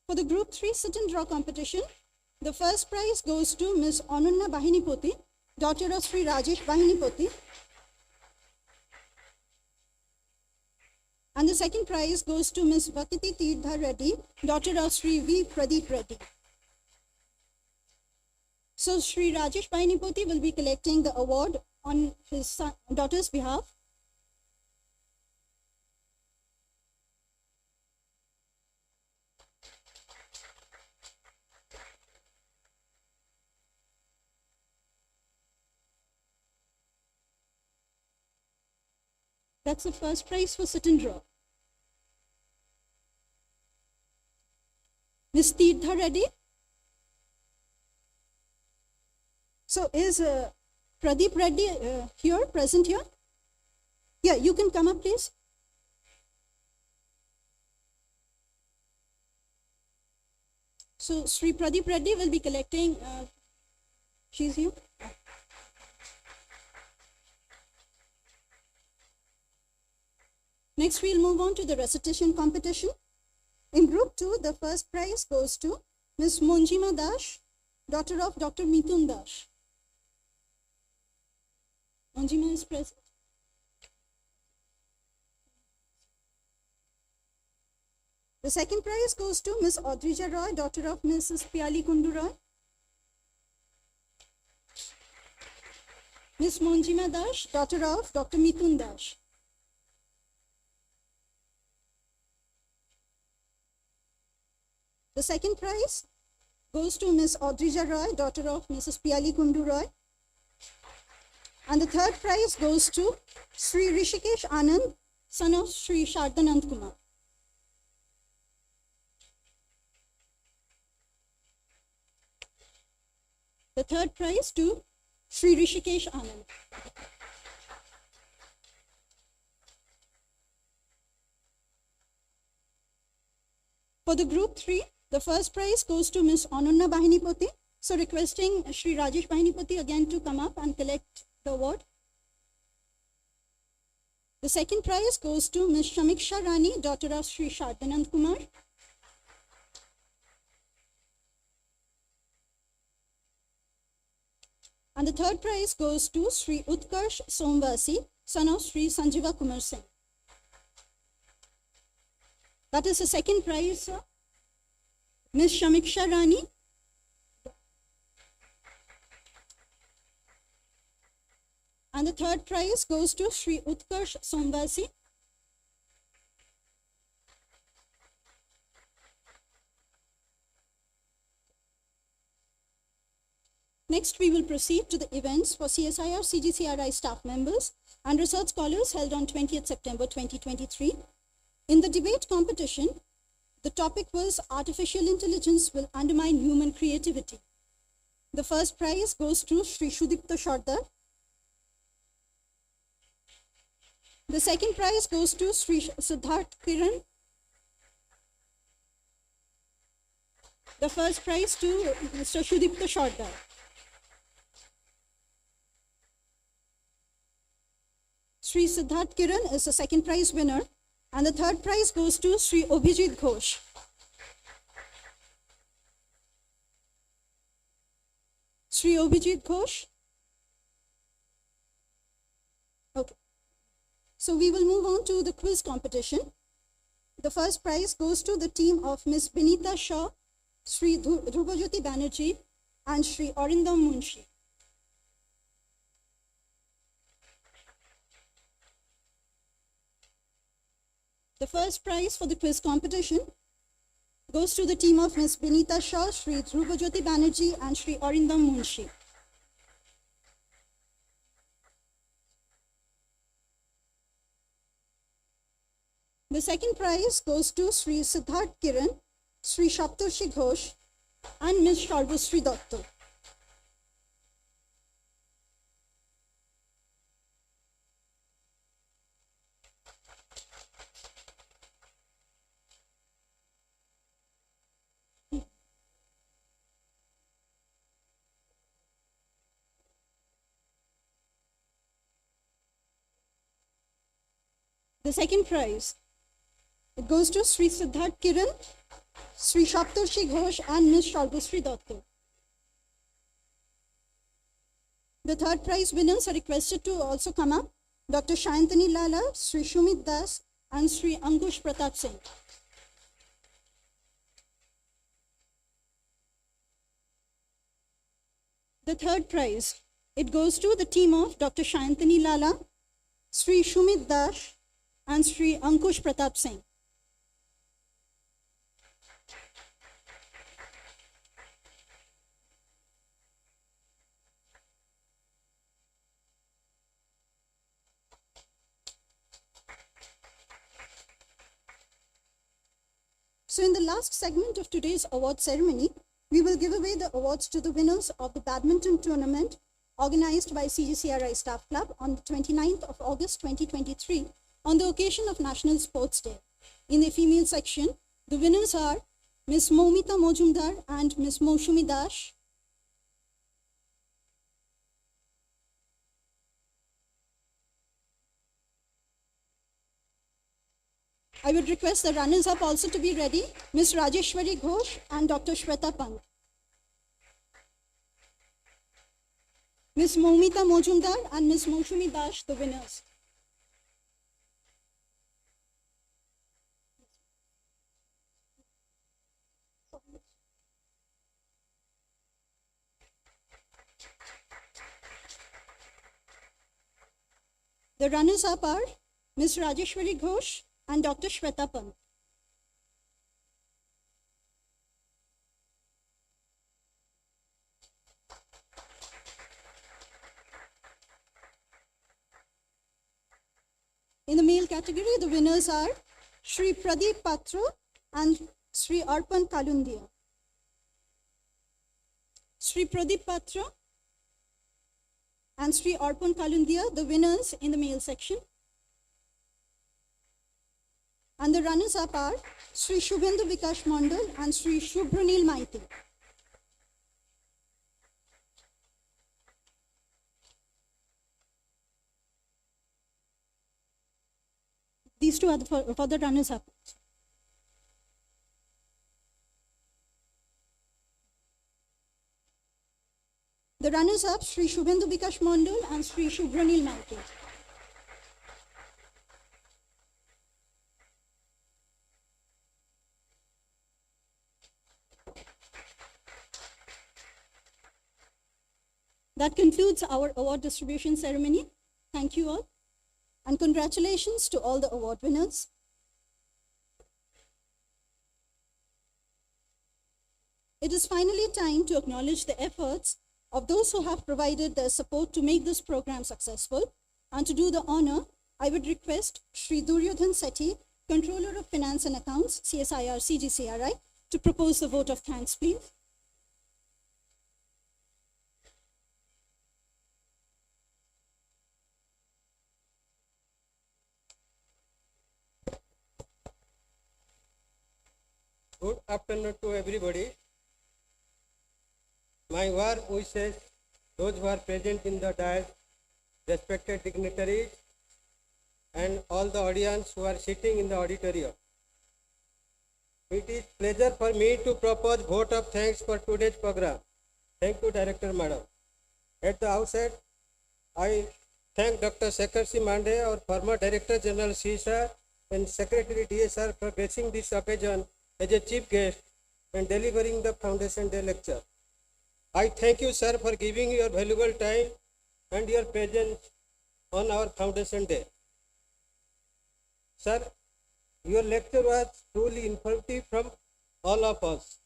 [SPEAKER 5] For the Group 3 sit and draw competition, the first prize goes to Ms. Anunna Bahinipoti, daughter of Sri Rajesh Bahinipoti. And the second prize goes to Ms. Vakiti Tirtha Reddy, daughter of Sri V. Pradeep Reddy. So Sri Rajesh Bahinipoti will be collecting the award on his daughter's behalf. That's the first prize for sit and draw. Miss Tirtha Reddy. So is Pradeep Reddy here, present here? Yeah, you can come up, please. So Sri Pradeep Reddy will be collecting, she's here. Next, we'll move on to the recitation competition. In group 2, the first prize goes to Miss Monjima Dash, daughter of Dr. Mitun Dash. Monjima is present. The second prize goes to Miss Audrija Roy, daughter of Mrs. Piali Kundu Roy. Miss Monjima Dash, daughter of Dr. Mitun Dash. The second prize goes to Miss Audrija Roy, daughter of Mrs. Piali Kundu Roy. And the third prize goes to Sri Rishikesh Anand, son of Sri Shardanand Kumar. The third prize to Sri Rishikesh Anand. For the group 3, the first prize goes to Miss Anunna Bahinipati. So requesting Sri Rajesh Bahinipati again to come up and collect the award. The second prize goes to Miss Shamiksha Rani, daughter of Sri Shardanand Kumar. And the third prize goes to Sri Utkarsh Somvasi, son of Sri Sanjiva Kumar Singh. That is the second prize, sir. Miss Shamiksha Rani. And the third prize goes to Sri Utkarsh Somvasi. Next, we will proceed to the events for CSIR-CGCRI staff members and research scholars held on 20th September 2023. In the debate competition, the topic was Artificial Intelligence Will Undermine Human Creativity. The first prize goes to Sri Shudipta Shardar. The second prize goes to Sri Siddharth Kiran. The first prize to Mr. Shudipta Shardar. Sri Siddharth Kiran is the second prize winner, and the third prize goes to Sri Abhijit Ghosh. Sri Abhijit Ghosh. Okay. So we will move on to the quiz competition. The first prize goes to the team of Miss Binita Shaw, Sri Dhrubajyoti Banerjee, and Sri Arindam Munshi. The first prize for the quiz competition goes to the team of Miss Binita Shaw, Sri Dhrubajyoti Banerjee, and Sri Arindam Munshi. The second prize goes to Sri Siddharth Kiran, Sri Shaptarshi Ghosh, and Ms. Sharbusri Datta. The second prize, it goes to Sri Siddharth Kiran, Sri Shaptarshi Ghosh, and Ms. Sharbusri Datta. The third prize winners are requested to also come up. Dr. Shayantani Lala, Sri Shumit Das, and Sri Ankush Pratap Singh. The third prize, it goes to the team of Dr. Shayantani Lala, Sri Shumit Das, and Sri Ankush Pratap Singh. So in the last segment of today's award ceremony, we will give away the awards to the winners of the badminton tournament organized by CGCRI Staff Club on the 29th of August 2023 on the occasion of National Sports Day. In the female section, the winners are Ms. Moumita Mojumdar and Ms. Moushumi Dash. I would request the runners-up also to be ready, Ms. Rajeshwari Ghosh and Dr. Shweta Pant. Ms. Moumita Mojumdar and Ms. Moushumi Dash, the winners. The runners-up are Ms. Rajeshwari Ghosh and Dr. Shweta Pant. In the male category, the winners are Shri Pradeep Patra and Shri Arpan Kalundia. Shri Pradeep Patra and Shri Arpan Kalundia, the winners in the male section. And the runners-up are Shri Shubhendu Vikash Mandal and Shri Shubhranil Maiti. These two are for the runners-up. The runners-up, Shri Shubhendu Vikash Mandal and Shri Shubhranil Maiti. That concludes our award distribution ceremony. Thank you all. And congratulations to all the award winners. It is finally time to acknowledge the efforts of those who have provided their support to make this program successful. And to do the honor, I would request Shri Duryodhan Sethi, Controller of Finance and Accounts, CSIR-CGCRI, to propose the vote of thanks, please.
[SPEAKER 9] Good afternoon to everybody. My warm wishes, those who are present in the dais, respected dignitaries, and all the audience who are sitting in the auditorium. It is pleasure for me to propose vote of thanks for today's program. Thank you, Director Madam. At the outset, I thank Dr. CSIR Mande, our former Director General CSIR, and Secretary DSR for gracing this occasion as a chief guest and delivering the Foundation Day lecture. I thank you, sir, for giving your valuable time and your presence on our Foundation Day. Sir, your lecture was truly informative from all of us,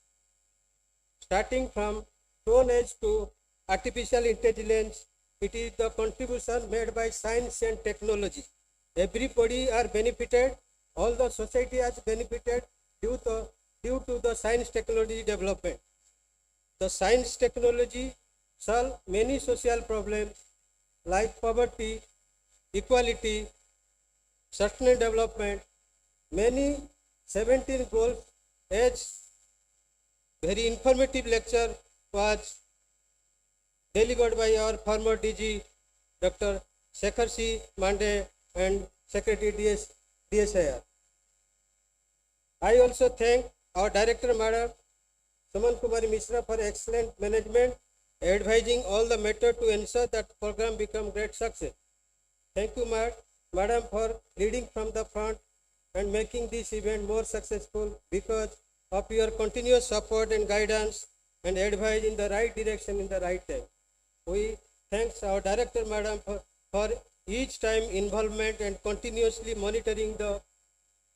[SPEAKER 9] starting from Stone Age to artificial intelligence. It is the contribution made by science and technology. Everybody are benefited, all the society has benefited due to the science technology development. The science technology solve many social problems like poverty, equality, sustainable development, many 17 goals. As very informative lecture was delivered by our former DG, Dr. CSIR Mande and Secretary DSIR. I also thank our Director Madam Suman Kumari Mishra for excellent management, advising all the matter to ensure that the program become great success. Thank you, Madam, for leading from the front and making this event more successful because of your continuous support and guidance and advice in the right direction in the right time. We thank our Director Madam for each time involvement and continuously monitoring the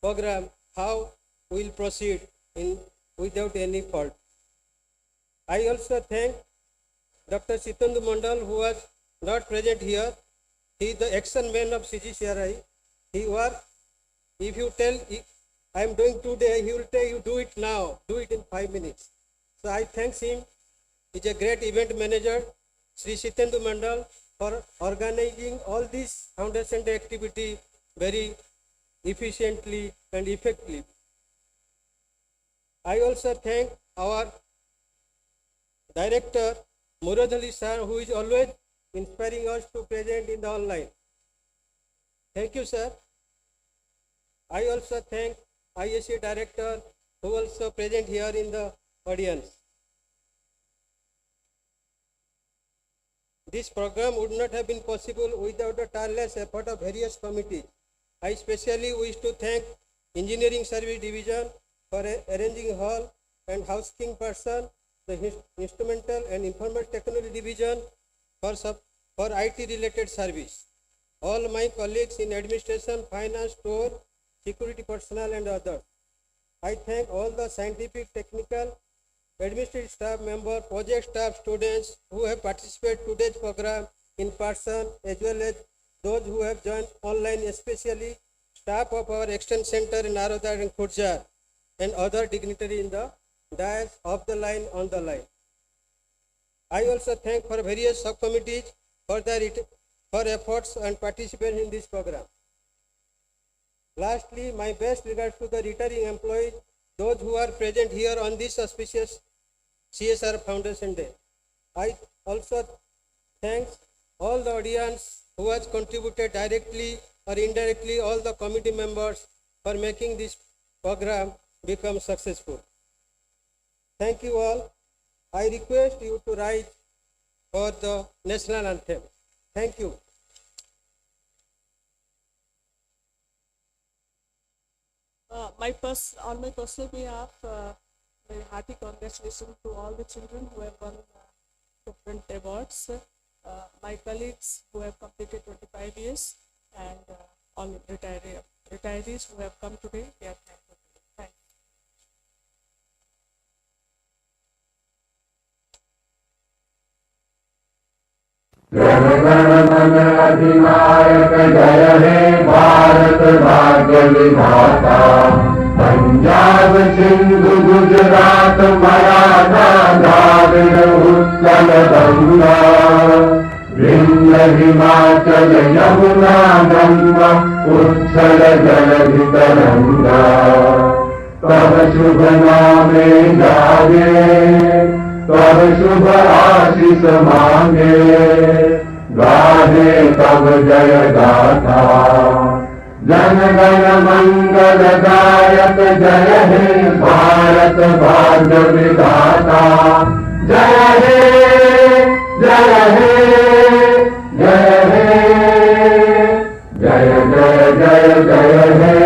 [SPEAKER 9] program, how we will proceed without any fault. I also thank Dr. Sitandu Mandal, who was not present here. He is the action man of CGCRI. He worked, if you tell I am doing today, he will tell you do it now, do it in 5 minutes. So I thank him. He's a great event manager, Sri Sitendu Mandal, for organizing all these Foundation Day activity very efficiently and effectively. I also thank our director, Muradali sir, who is always inspiring us to present in the online. Thank you, sir. I also thank ISC director, who also present here in the audience. This program would not have been possible without the tireless effort of various committees. I especially wish to thank Engineering Service Division for arranging hall and housekeeping person, the Instrumental and Information Technology Division for IT related service. All my colleagues in administration, finance, store, security personnel and others. I thank all the scientific, technical, administrative staff member, project staff, students who have participated today's program in person, as well as those who have joined online, especially staff of our extension center in Narodar and Khurjar, and other dignitaries in the dais, off the line, on the line. I also thank for various subcommittees for their efforts and participation in this program. Lastly, my best regards to the retiring employees, those who are present here on this auspicious CSR Foundation Day. I also thank all the audience who has contributed directly or indirectly, all the committee members for making this program become successful. Thank you all. I request you to rise for the national anthem. Thank you.
[SPEAKER 6] On my personal behalf, very hearty congratulations to all the children who have won different awards, my colleagues who have completed 25 years, and all retirees who have come today. They are thankful. Thank you.
[SPEAKER 11] अधिनायक जय हे भारत भाग्य विधाता पंजाब सिंधु गुजरात मराठा द्राविड़ उत्कल गंगा विंध्य हिमाचल यमुना गंगा उच्छल जलधि तरंगा तब शुभ नामे जागे तब शुभ आशीष मांगे गाहे तब जय गाथा जन गण मंगल दायक जय हे भारत भाग्य विधाता जय हे जय हे जय हे जय जय जय जय हे।